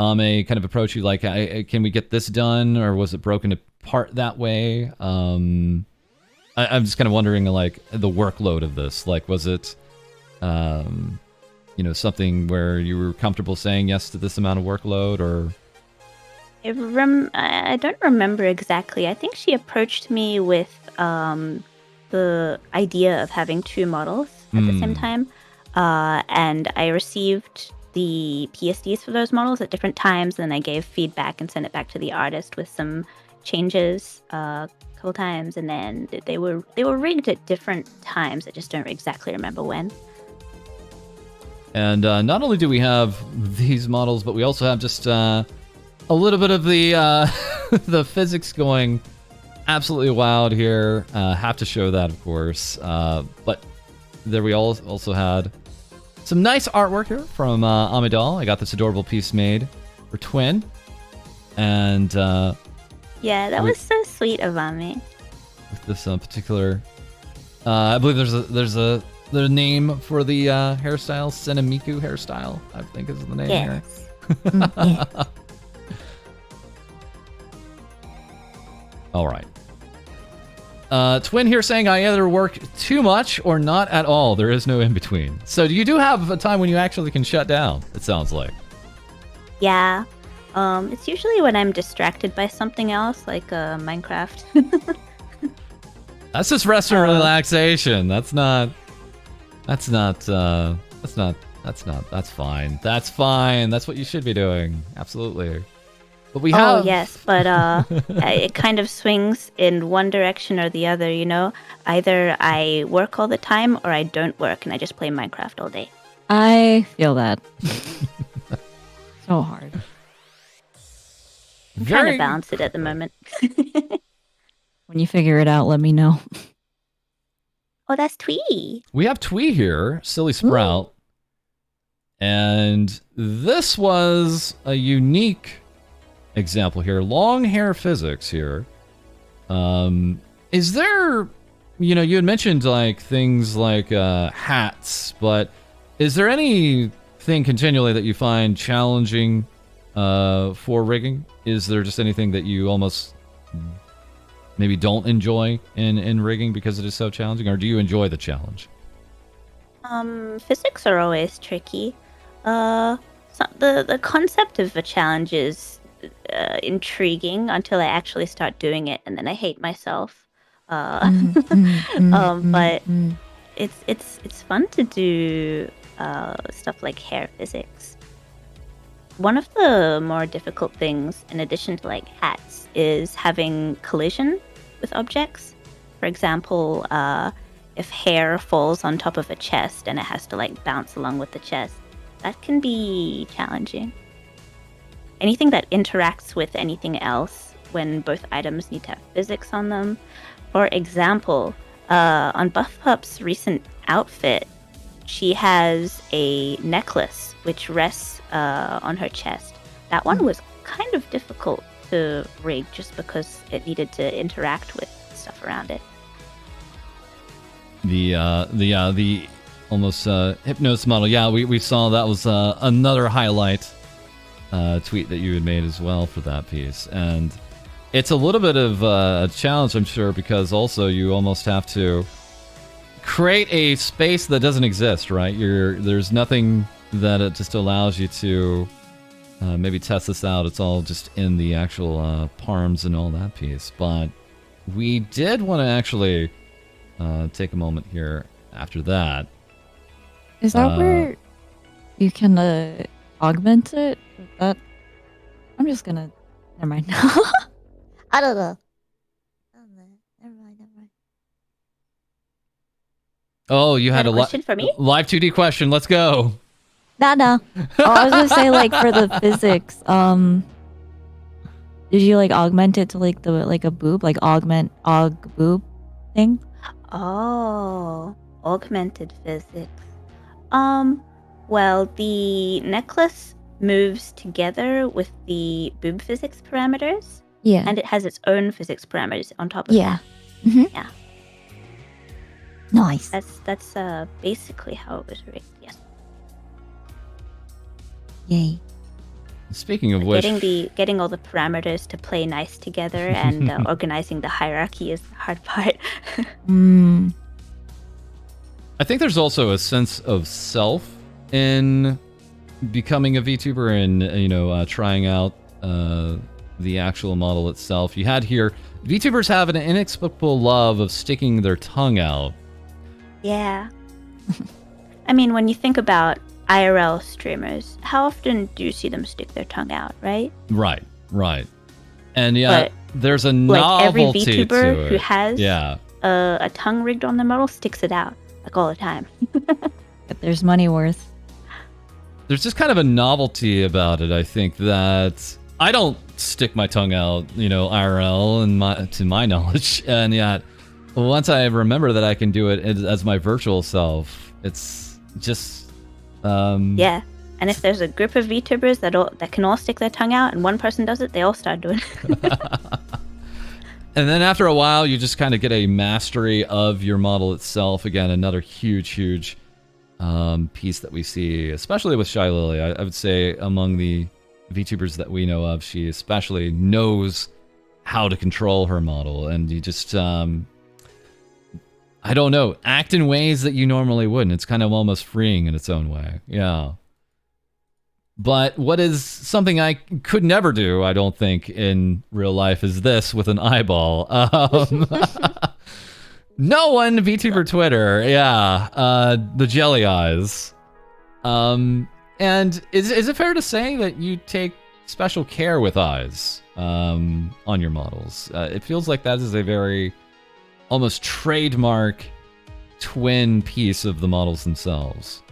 Ame kind of approach you like, can we get this done, or was it broken apart that way? I'm just kind of wondering, like, the workload of this. Like, was it, something where you were comfortable saying yes to this amount of workload, or? I don't remember exactly. I think she approached me with the idea of having 2 models at the same time, and I received the PSDs for those models at different times, and I gave feedback and sent it back to the artist with some changes a couple times, and then they were rigged at different times. I just don't exactly remember when. And not only do we have these models, but we also have just a little bit of the the physics going absolutely wild here. Have to show that, of course. But there we also had some nice artwork here from Amidal. I got this adorable piece made for Twin. And yeah, that was so sweet of Ami. With this particular, I believe there's a the name for the hairstyle, Senemiku hairstyle, I think is the name here. Yeah. All right. Twin here saying I either work too much or not at all. There is no in between. So you do have a time when you actually can shut down, it sounds like. Yeah. It's usually when I'm distracted by something else, like Minecraft. That's just rest and relaxation. That's fine. That's fine. That's what you should be doing. Absolutely. But we have... Oh, yes, but it kind of swings in one direction or the other, you know? Either I work all the time or I don't work and I just play Minecraft all day. I feel that. So hard. I'm trying to balance it at the moment. When you figure it out, let me know. Oh, that's Twee. We have Twee here, Silly Sprout. Ooh. And this was a unique example here. Long hair physics here. Is there, you know, you had mentioned like things like hats, but is there anything continually that you find challenging for rigging? Is there just anything that you almost maybe don't enjoy in rigging because it is so challenging, or do you enjoy the challenge? Physics are always tricky. So the concept of the challenge is intriguing until I actually start doing it, and then I hate myself. But it's fun to do stuff like hair physics. One of the more difficult things, in addition to like hats, is having collision with objects. For example, if hair falls on top of a chest and it has to like bounce along with the chest, that can be challenging. Anything that interacts with anything else when both items need to have physics on them. For example, on Buff Pup's recent outfit, she has a necklace which rests on her chest. That one was kind of difficult to rig just because it needed to interact with stuff around it. The almost Hypnos model. Yeah, we saw that was another highlight tweet that you had made as well for that piece. And it's a little bit of a challenge, I'm sure, because also you almost have to create a space that doesn't exist, right? There's nothing that it just allows you to maybe test this out. It's all just in the actual parms and all that piece. But we did want to actually take a moment here after that. Is that where you can augment it? That I'm just gonna. Never mind. I don't know. Never mind. Oh, you had a question for me? Live 2D question. Let's go. No. Oh, I was gonna say like for the physics. Did you like augment it to like a boob, like aug boob thing? Oh, augmented physics. Well, the necklace moves together with the boob physics parameters. Yeah. And it has its own physics parameters on top of Yeah. that. Mm-hmm. Yeah. Nice. That's basically how it was rigged. Yes. Yay. Speaking of which, getting all the parameters to play nice together and organizing the hierarchy is the hard part. I think there's also a sense of self in becoming a VTuber and trying out the actual model itself. You had here, VTubers have an inexplicable love of sticking their tongue out. Yeah. I mean, when you think about IRL streamers, how often do you see them stick their tongue out, right? Right. And yeah, But, there's a like every novelty to VTuber it. who has Yeah. a tongue rigged on their model sticks it out like all the time. If there's money worth. There's just kind of a novelty about it. I think that I don't stick my tongue out, IRL, to my knowledge, and yet once I remember that I can do it as my virtual self, it's just Yeah. And if there's a group of VTubers that can all stick their tongue out and one person does it, they all start doing it. And then after a while, you just kind of get a mastery of your model itself. Again, another huge piece that we see, especially with Shy Lily. I would say among the VTubers that we know of, she especially knows how to control her model. And you just, I don't know, act in ways that you normally wouldn't. It's kind of almost freeing in its own way. Yeah. But what is something I could never do, I don't think, in real life is this with an eyeball. No one, VTuber Twitter, yeah, the jelly eyes. And is it fair to say that you take special care with eyes on your models? It feels like that is a very almost trademark twin piece of the models themselves.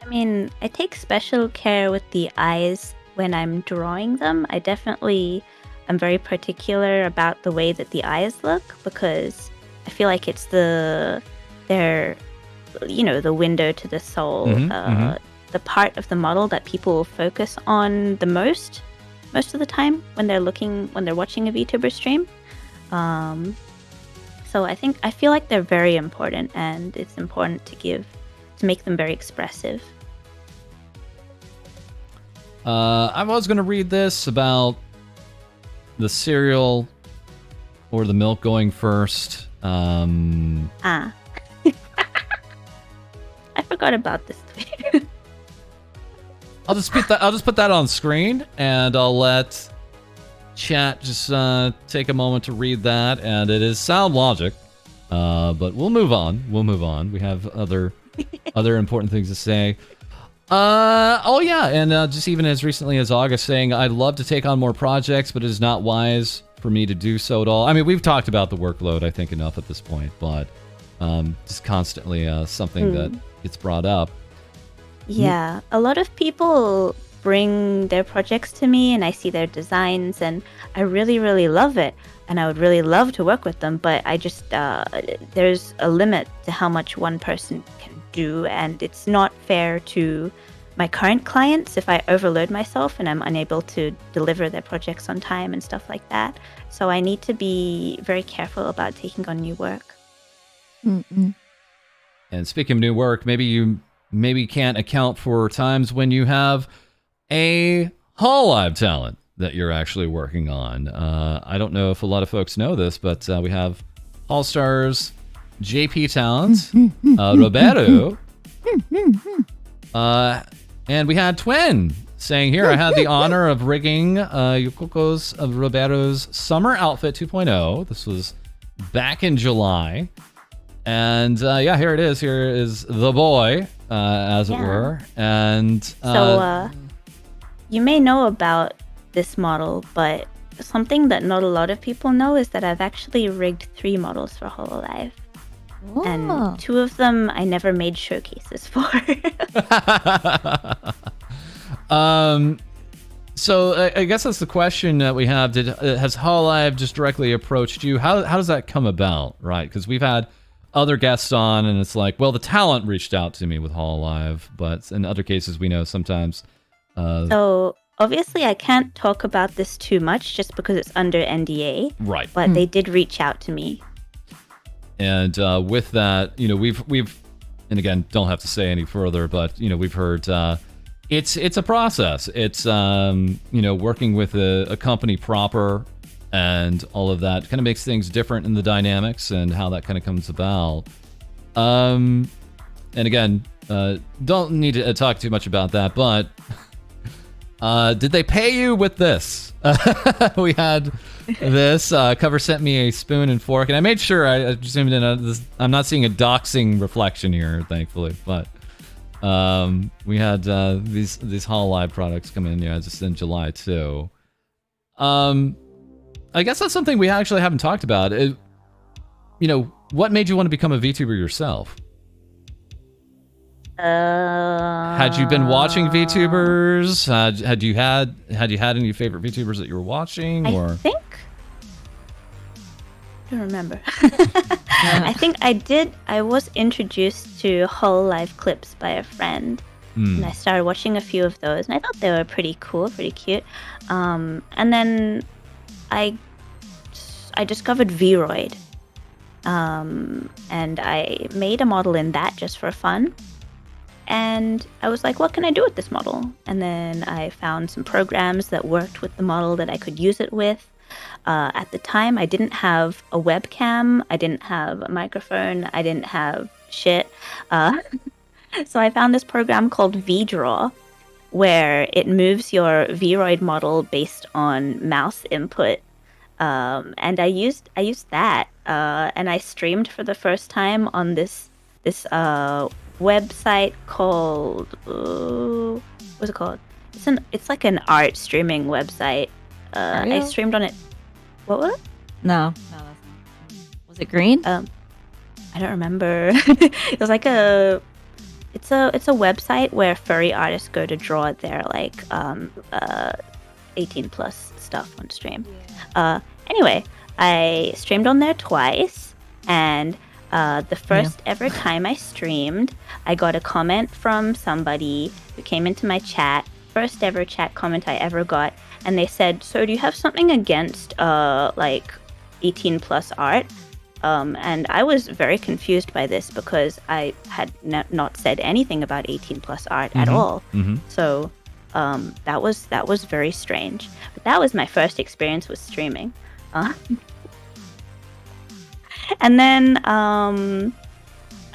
I mean, I take special care with the eyes when I'm drawing them. I definitely am very particular about the way that the eyes look because I feel like it's the window to the soul, the part of the model that people focus on the most of the time when they're watching a VTuber stream. So I feel like they're very important, and it's important to make them very expressive. I was going to read this about the cereal or the milk going first. I forgot about this tweet. I'll just put that on screen, and I'll let chat just take a moment to read that. And it is sound logic, but we'll move on. We have other important things to say. And just even as recently as August saying, I'd love to take on more projects, but it is not wise for me to do so at all. I mean, we've talked about the workload, I think, enough at this point, but just constantly something that gets brought up. Yeah, a lot of people bring their projects to me, and I see their designs, and I really, really love it, and I would really love to work with them, but I just, there's a limit to how much one person can do, and it's not fair to my current clients if I overload myself and I'm unable to deliver their projects on time and stuff like that. So I need to be very careful about taking on new work. Mm-mm. And speaking of new work, maybe you can't account for times when you have a HoloLive talent that you're actually working on. I don't know if a lot of folks know this, but we have All Stars JP talent, Roberto, and we had Twin saying here, I had the honor of rigging Yukoko's of Roberto's summer outfit 2.0. This was back in July. And here it is. Here is the boy, as it were. And so you may know about this model, but something that not a lot of people know is that I've actually rigged 3 models for HoloLive. Whoa. And 2 of them I never made showcases for. So I guess that's the question that we have. Has HoloLive just directly approached you? How does that come about, right? Because we've had other guests on, and it's like, well, the talent reached out to me with HoloLive, but in other cases, we know sometimes. So obviously, I can't talk about this too much just because it's under NDA. Right. But they did reach out to me. And with that, we've, and again, don't have to say any further, but we've heard it's a process. It's working with a company proper, and all of that kind of makes things different in the dynamics and how that kind of comes about. And again, don't need to talk too much about that, but did they pay you with this? We had this. Cover sent me a spoon and fork, and I made sure I zoomed in. I'm not seeing a doxing reflection here, thankfully, but We had these HoloLive products come in, just in July too. I guess that's something we actually haven't talked about. What made you want to become a VTuber yourself? Had you been watching VTubers? Had you had any favorite VTubers that you were watching? I think. I don't remember. I think I did. I was introduced to HoloLive clips by a friend, and I started watching a few of those, and I thought they were pretty cool, pretty cute. And then I discovered Vroid, and I made a model in that just for fun. And I was like, what can I do with this model? And then I found some programs that worked with the model that I could use it with. At the time, I didn't have a webcam, I didn't have a microphone, I didn't have shit. So I found this program called VDraw, where it moves your Vroid model based on mouse input. And I used that, and I streamed for the first time on this website called what's it called? It's like an art streaming website. I streamed on it. What was it? No, that's not. Was it green? I don't remember. It was like it's a website where furry artists go to draw their 18 plus stuff on stream. Anyway, I streamed on there twice, and the first ever time I streamed, I got a comment from somebody who came into my chat. First ever chat comment I ever got, and they said, "So do you have something against 18 plus art?" And I was very confused by this because I had not said anything about 18 plus art at all. So that was very strange. But that was my first experience with streaming. And then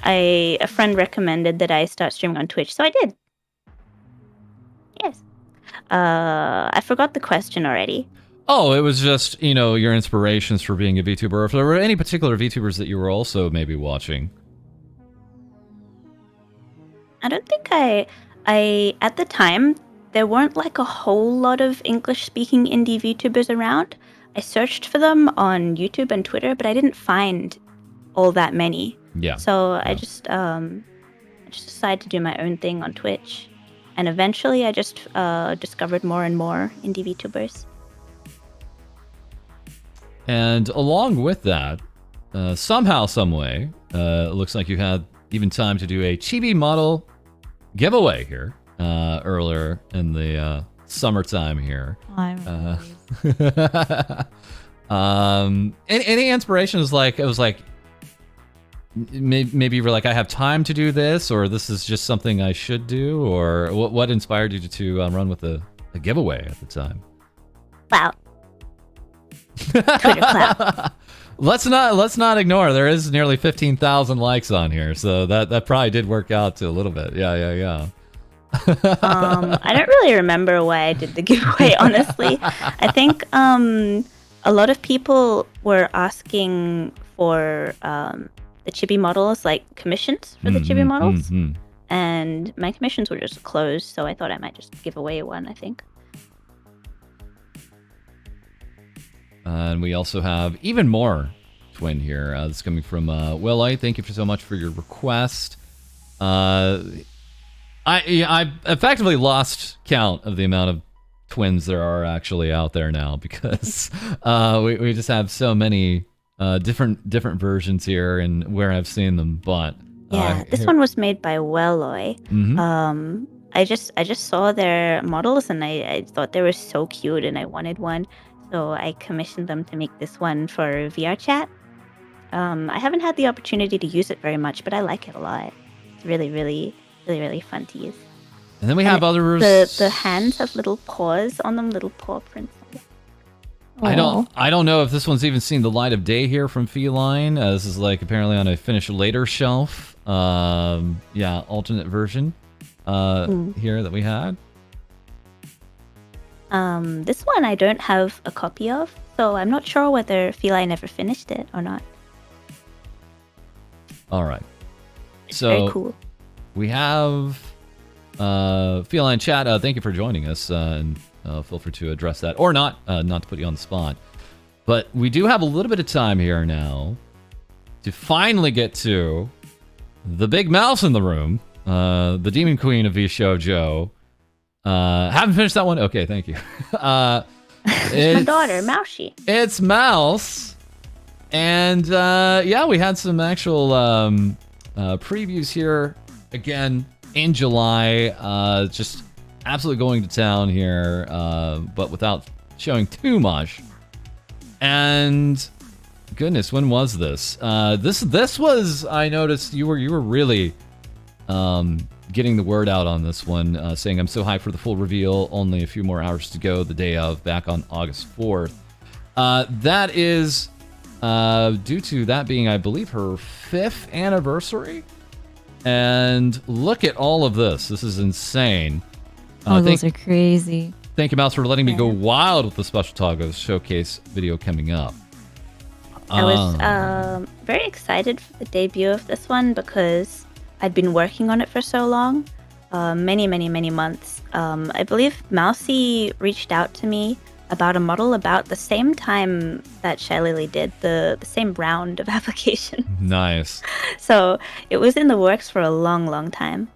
a friend recommended that I start streaming on Twitch, so I did. Yes. I forgot the question already. Oh, it was just, your inspirations for being a VTuber, or if there were any particular VTubers that you were also maybe watching. I don't think I at the time, there weren't a whole lot of English-speaking indie VTubers around. I searched for them on YouTube and Twitter, but I didn't find all that many. Yeah. So I just decided to do my own thing on Twitch. And eventually I just discovered more and more indie VTubers. And along with that, somehow, someway, it looks like you had even time to do a chibi model giveaway here earlier in the summertime here. Any inspirations? It was maybe you were like, I have time to do this, or this is just something I should do, or what inspired you to run with a giveaway at the time? Clout. Twitter clout. Let's not ignore there is nearly 15,000 likes on here, so that probably did work out to a little bit. Yeah. I don't really remember why I did the giveaway, honestly. I think a lot of people were asking for the chibi models, commissions for the chibi models. And my commissions were just closed, so I thought I might just give away one, I think. And we also have even more twin here. This is coming from Willie. Thank you so much for your request. I effectively lost count of the amount of twins there are actually out there now, because we just have so many different versions here and where I've seen them. But this one was made by Welloy. I just saw their models and I thought they were so cute and I wanted one, so I commissioned them to make this one for VR chat. I haven't had the opportunity to use it very much, but I like it a lot. It's really fun to use. And then we have others. The hands have little paws on them, little paw prints. I don't know if this one's even seen the light of day here from Feline. This is apparently on a finish later shelf. Alternate version here that we had. This one I don't have a copy of, so I'm not sure whether Feline ever finished it or not. All right. It's very cool. We have Feline Chat, thank you for joining us, and feel free to address that or not to put you on the spot. But we do have a little bit of time here now to finally get to the big mouse in the room, the demon queen of VShojo. Haven't finished that one? Okay, thank you. It's my daughter, Mousey. It's Mouse. And yeah, we had some actual previews here again in July. Just absolutely going to town here, but without showing too much. And goodness, when was this? This was, I noticed you were really getting the word out on this one, saying I'm so hyped for the full reveal. Only a few more hours to go. The day of, back on August 4th. That is due to that being, I believe, her 5th anniversary. And look at all of this. This is insane. Those are crazy. Thank you, Mouse, for letting me go wild with the Special Togos showcase video coming up. I was very excited for the debut of this one because I'd been working on it for so long, many months. I believe Mousey reached out to me about a model about the same time that Shylily did, the same round of application. Nice. So it was in the works for a long time.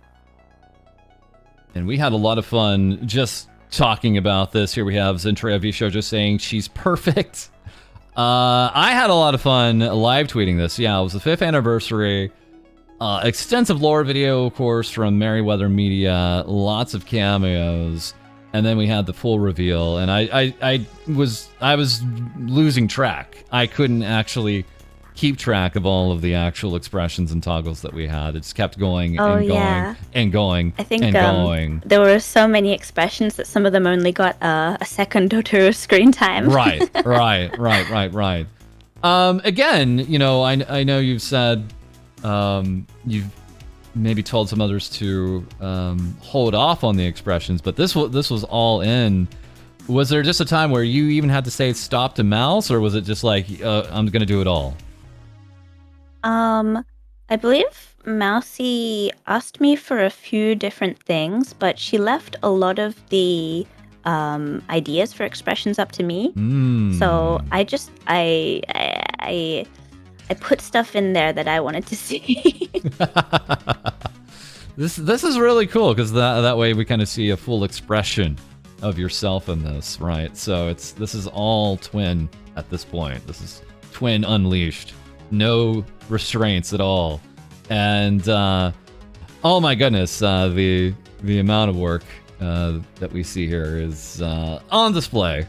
And we had a lot of fun just talking about this. Here we have Zentrea VShojo saying she's perfect. I had a lot of fun live tweeting this. Yeah, it was the 5th anniversary. Extensive lore video, of course, from Merryweather Media. Lots of cameos. And then we had the full reveal, and I was losing track. I couldn't actually keep track of all of the actual expressions and toggles that we had. It just kept going and going and going. I think and going. There were so many expressions that some of them only got a second or two of screen time. Right. Again, you know, I know you've said you've maybe told some others to hold off on the expressions, but this was all in. Was there just a time where you even had to say stop to Mouse, or was it just like I'm gonna do it all? I believe Mousey asked me for a few different things, but she left a lot of the ideas for expressions up to me. So I put stuff in there that I wanted to see. This is really cool because that way we kind of see a full expression of yourself in this, right? So this is all twin at this point. This is twin unleashed, no restraints at all, and oh my goodness, the amount of work that we see here is on display.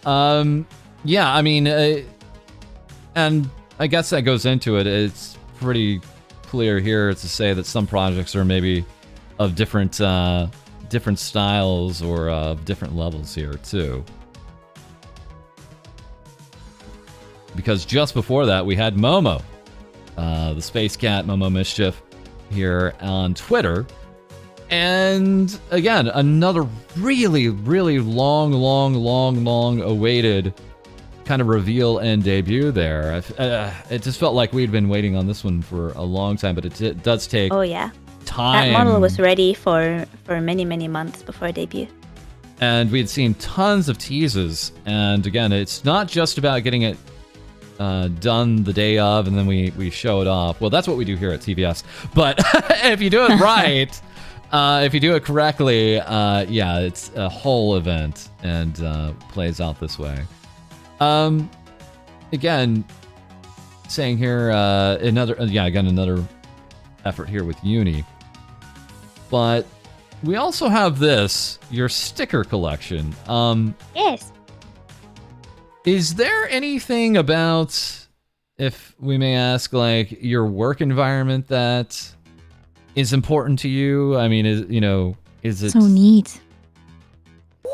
Yeah, I mean. And I guess that goes into it. It's pretty clear here to say that some projects are maybe of different styles or of different levels here too. Because just before that, we had Momo, the Space Cat Momo Mischief, here on Twitter. And again, another really long awaited kind of reveal and debut there. It just felt like we'd been waiting on this one for a long time, but it does take time. That model was ready for many months before debut. And we had seen tons of teases, and again, it's not just about getting it done the day of and then we show it off. Well, that's what we do here at TVS, but if you do it right, if you do it correctly, yeah, it's a whole event and plays out this way. Again, saying here, another effort here with Uni. But we also have this, your sticker collection. Yes. Is there anything about, if we may ask, like your work environment that is important to you? I mean, is it so neat?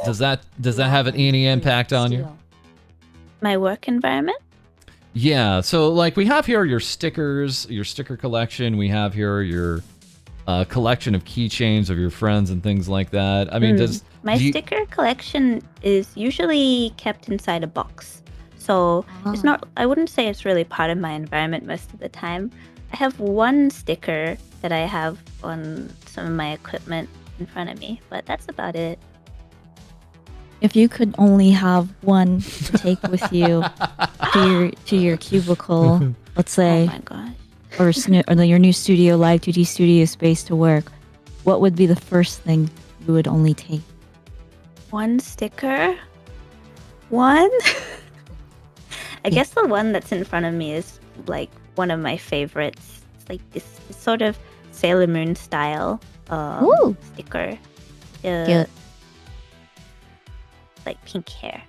Does that have any impact on you? My work environment? Yeah, so like we have here your stickers, your sticker collection. We have here your collection of keychains of your friends and things like that. I mean, sticker collection is usually kept inside a box. So it's not, I wouldn't say it's really part of my environment most of the time. I have one sticker that I have on some of my equipment in front of me, but that's about it. If you could only have one to take with you to your cubicle, let's Oh say, my gosh. or your new studio, Live 2D studio space to work, what would be the first thing you would only take? One sticker? One? I guess the one that's in front of me is like one of my favorites. It's like this sort of Sailor Moon style Ooh. sticker. Cute. Like pink hair.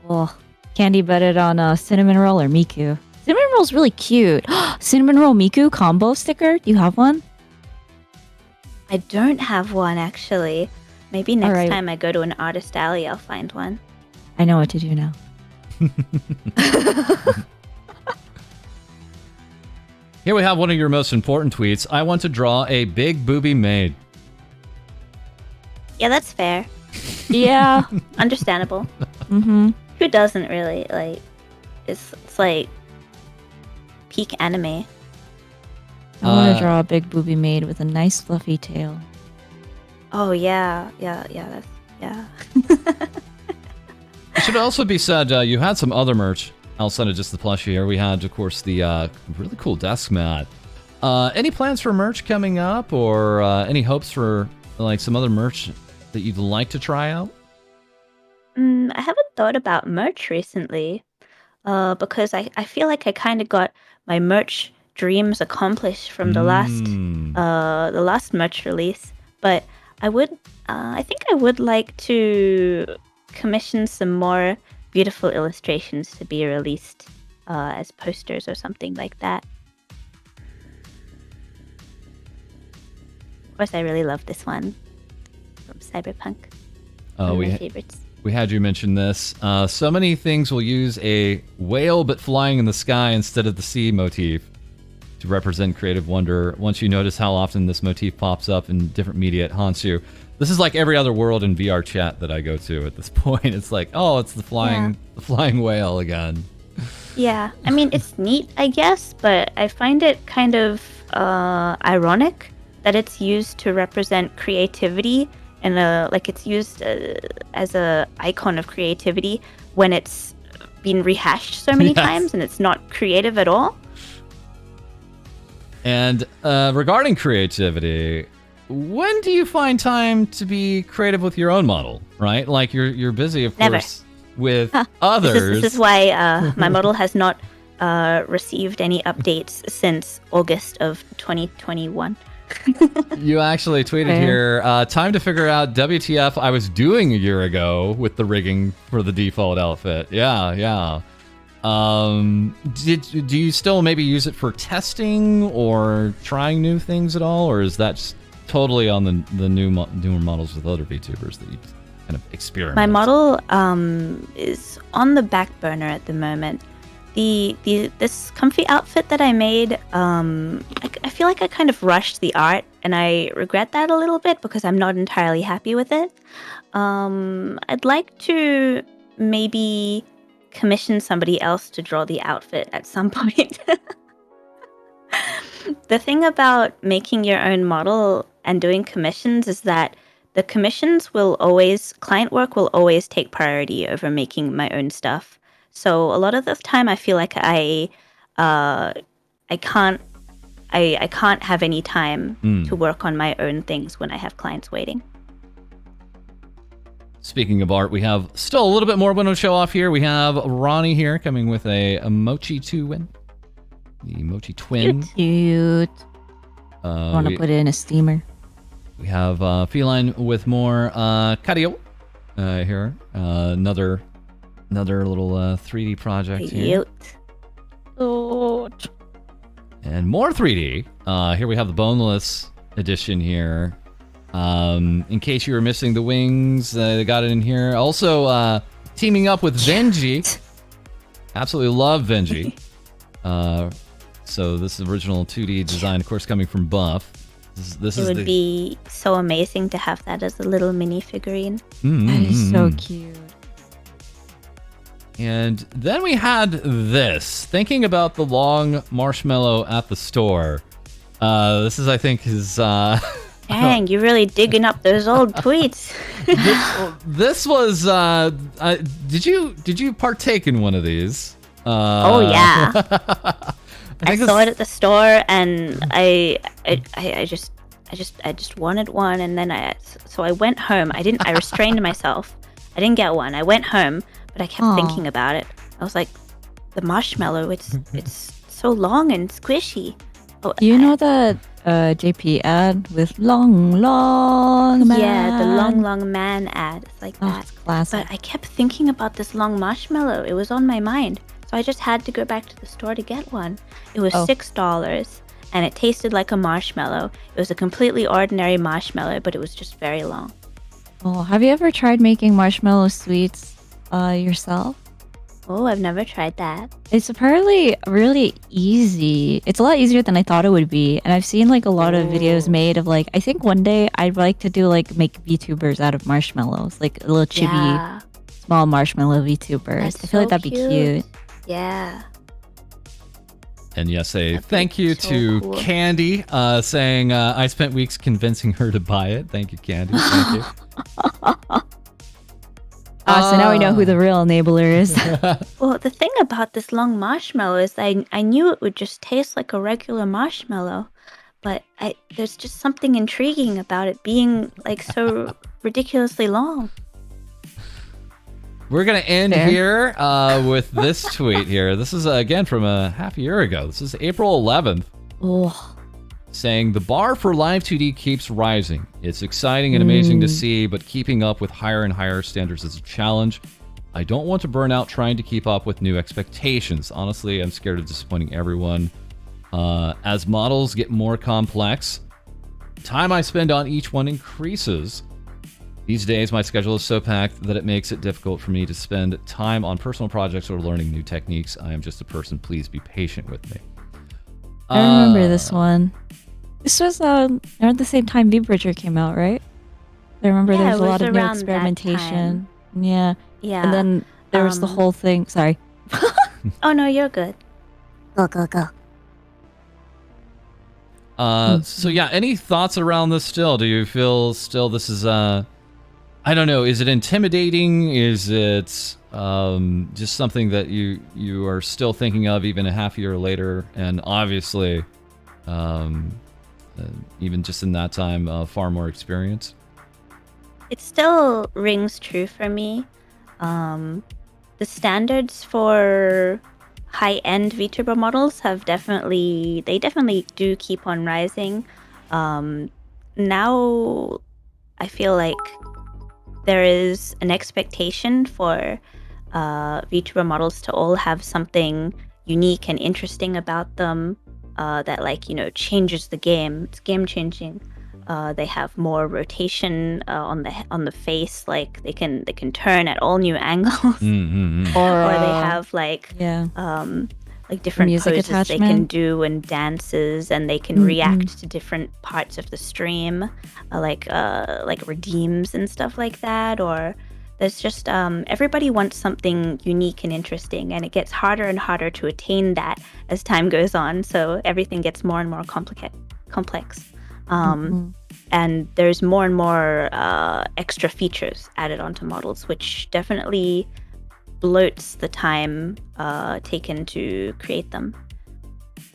Oh, candy butted on cinnamon roll or Miku. Cinnamon roll's really cute. Cinnamon roll Miku combo sticker. Do you have one? I don't have one actually. Maybe next Alright. time I go to an artist alley, I'll find one. I know what to do now. Here we have one of your most important tweets. I want to draw a big booby maid. Yeah, that's fair. Yeah. Understandable. Mm-hmm. Who doesn't really like? It's like peak anime. I want to draw a big booby maid with a nice fluffy tail. Oh yeah. That's yeah. It should also be said, you had some other merch outside of just the plushie here. We had, of course, the really cool desk mat. Any plans for merch coming up, or any hopes for like some other merch that you'd like to try out? I haven't thought about merch recently, because I feel like I kind of got my merch dreams accomplished from the last merch release. But I think I would like to commission some more beautiful illustrations to be released as posters or something like that. Of course, I really love this one from Cyberpunk. One of my favorites. We had you mention this. So many things will use a whale but flying in the sky instead of the sea motif to represent creative wonder. Once you notice how often this motif pops up in different media, it haunts you. This is like every other world in VR chat that I go to at this point. It's like, oh, it's the flying whale again. Yeah, I mean, it's neat, I guess, but I find it kind of ironic that it's used to represent creativity, and like it's used as a icon of creativity when it's been rehashed so many times and it's not creative at all. And regarding creativity, when do you find time to be creative with your own model, right? Like you're busy, of Never. course, with others. This is why my model has not received any updates since August of 2021. You actually tweeted here, time to figure out WTF I was doing a year ago with the rigging for the default outfit. Yeah. Do you still maybe use it for testing or trying new things at all, or is that just totally on the newer models with other VTubers that you kind of experiment? My model is on the back burner at the moment. This comfy outfit that I made, I feel like I kind of rushed the art, and I regret that a little bit because I'm not entirely happy with it. I'd like to maybe commission somebody else to draw the outfit at some point. The thing about making your own model and doing commissions is that the commissions client work will always take priority over making my own stuff. So a lot of the time I feel like I can't have any time to work on my own things when I have clients waiting. Speaking of art, we have still a little bit more window show off here. We have Ronnie here coming with a Mochi 2 win. The Mochi Twin. Cute. I want to put it in a steamer. We have Feline with more Cario here. Another little 3D project here. Cute. And more 3D. Here we have the Boneless edition here. In case you were missing the wings, they got it in here. Also, teaming up with Venji. Absolutely love Venji. So this is original 2D design, of course, coming from Buff. This It would be so amazing to have that as a little mini figurine. That is so cute. And then we had this. Thinking about the long marshmallow at the store. This is, I think, his. Dang, you're really digging up those old tweets. This was. Did you partake in one of these? Oh yeah, I think saw it at the store, and I just wanted one, and then I went home. I restrained myself. I didn't get one. I went home, but I kept thinking about it. I was like, the marshmallow, it's so long and squishy. Oh, You know that JP ad with long man? yeah, the long man ad. It's like Oh, that. it's classic. But I kept thinking about this long marshmallow. It was on my mind. So I just had to go back to the store to get one. It was $6, and it tasted like a marshmallow. It was a completely ordinary marshmallow, but it was just very long. Oh, have you ever tried making marshmallow sweets yourself? Oh, I've never tried that. It's apparently really easy. It's a lot easier than I thought it would be. And I've seen like a lot of videos made of like, I think one day I'd like to do like make VTubers out of marshmallows, like little chibi Yeah, small marshmallow VTubers. that's I feel like so that'd be cute. Yeah. And yes, a That'd be thank you so to cool. Candy, saying I spent weeks convincing her to buy it. Thank you, Candy. Thank you. So now we know who the real enabler is. Well, the thing about this long marshmallow is I knew it would just taste like a regular marshmallow, but there's just something intriguing about it being like so ridiculously long. We're going to end Fair. here with this tweet here. This is, again, from a half a year ago. This is April 11th, Oh, saying, the bar for Live 2D keeps rising. It's exciting and amazing to see, but keeping up with higher and higher standards is a challenge. I don't want to burn out trying to keep up with new expectations. Honestly, I'm scared of disappointing everyone. As models get more complex, time I spend on each one increases. These days, my schedule is so packed that it makes it difficult for me to spend time on personal projects or learning new techniques. I am just a person. Please be patient with me. I remember this one. This was around the same time V-Bridger came out, right? I remember Yeah, there was it a lot was of new around that experimentation. Yeah. Yeah. And then there was the whole thing. Sorry. Oh no, you're good. Go. So yeah, any thoughts around this still? Do you feel still this is I don't know, is it intimidating? Is it just something that you are still thinking of even a half year later? And obviously, even just in that time, far more experience. It still rings true for me. The standards for high-end VTuber models definitely do keep on rising. Now I feel like there is an expectation for VTuber models to all have something unique and interesting about them that, like, changes the game. It's game changing. They have more rotation on the face, like they can turn at all new angles, or they have like different music poses they can attachment. do and dances, and they can react to different parts of the stream, like redeems and stuff like that. Or there's just everybody wants something unique and interesting, and it gets harder and harder to attain that as time goes on. So everything gets more and more complex. And there's more and more extra features added onto models, which definitely bloats the time taken to create them.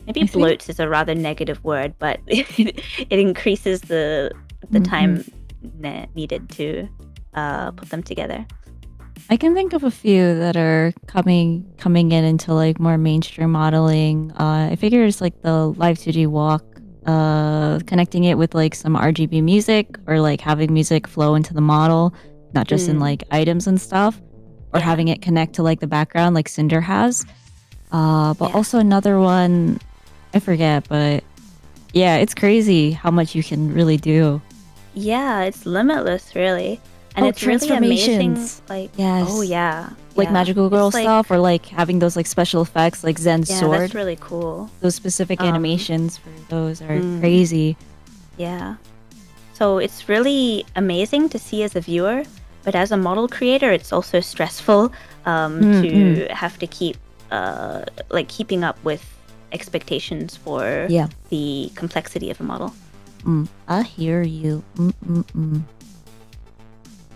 Maybe bloats is a rather negative word, but it increases the time needed to put them together. I can think of a few that are coming in into like more mainstream modeling. I figure it's like the Live 2D walk, connecting it with like some RGB music, or like having music flow into the model, not just in like items and stuff, or having it connect to like the background like Cinder has. But also another one, I forget, but yeah, it's crazy how much you can really do. Yeah, it's limitless, really. And it's really amazing. transformations. Like, Yes. oh yeah, Like yeah. magical girl It's like- stuff, or like having those like special effects like Zen's Yeah, sword. that's really cool. Those specific animations for those are crazy. Yeah. So it's really amazing to see as a viewer, but as a model creator, it's also stressful to have to keep keeping up with expectations for Yeah. the complexity of a model. I hear you.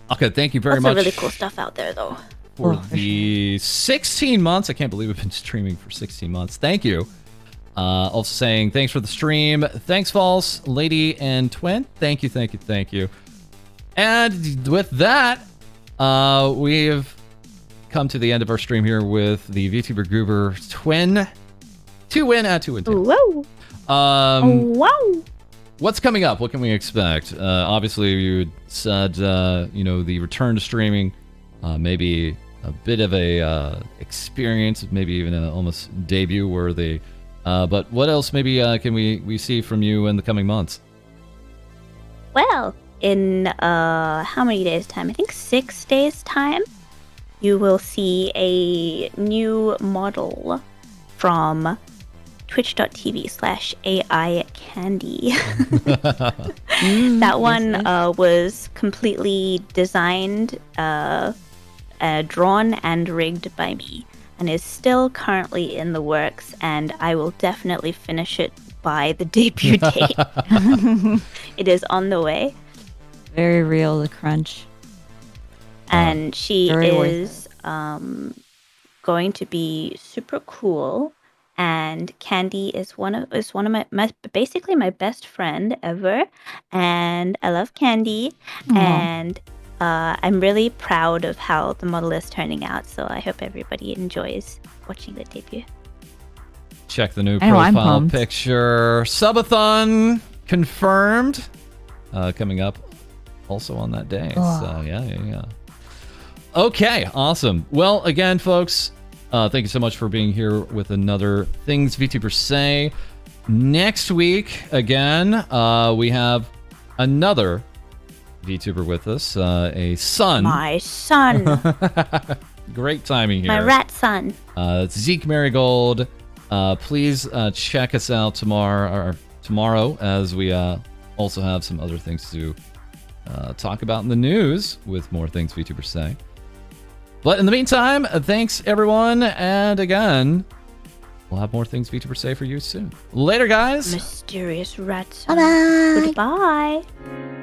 Okay, thank you very Lots much. of really cool stuff out there, though. For Oh, for the 16 months. I can't believe we've been streaming for 16 months. Thank you. Also saying thanks for the stream. Thanks, False, Lady, and Twin. Thank you, thank you, thank you. And with that, we've come to the end of our stream here with the VTuber Goober Twin. 2-win at 2-win. Whoa! Wow! What's coming up? What can we expect? Obviously, you said, the return to streaming, maybe a bit of a experience, maybe even a almost debut worthy. But what else maybe can we see from you in the coming months? Well, in how many days' time? I think 6 days' time, you will see a new model from twitch.tv/AI Candy. That one was completely designed, drawn, and rigged by me, and is still currently in the works, and I will definitely finish it by the debut date. It is on the way. Very real, the crunch. And she Very worth is going to be super cool. And Candy is one of my basically my best friend ever, and I love Candy. Aw. And I'm really proud of how the model is turning out. So I hope everybody enjoys watching the debut. Check the new I know, I'm profile pumped. picture. Subathon confirmed. Coming up also on that day. Ugh. So yeah. Okay, awesome. Well, again, folks, thank you so much for being here with another Things VTubers Say. Next week, again, we have another VTuber with us, a son. My son, Great timing here. my rat son. It's Zeke Marigold. Please check us out tomorrow as we also have some other things to talk about in the news with more Things VTubers Say. But in the meantime, thanks everyone, and again, we'll have more Things VTubers Say for you soon. Later, guys. Mysterious rat son. Bye-bye. Goodbye.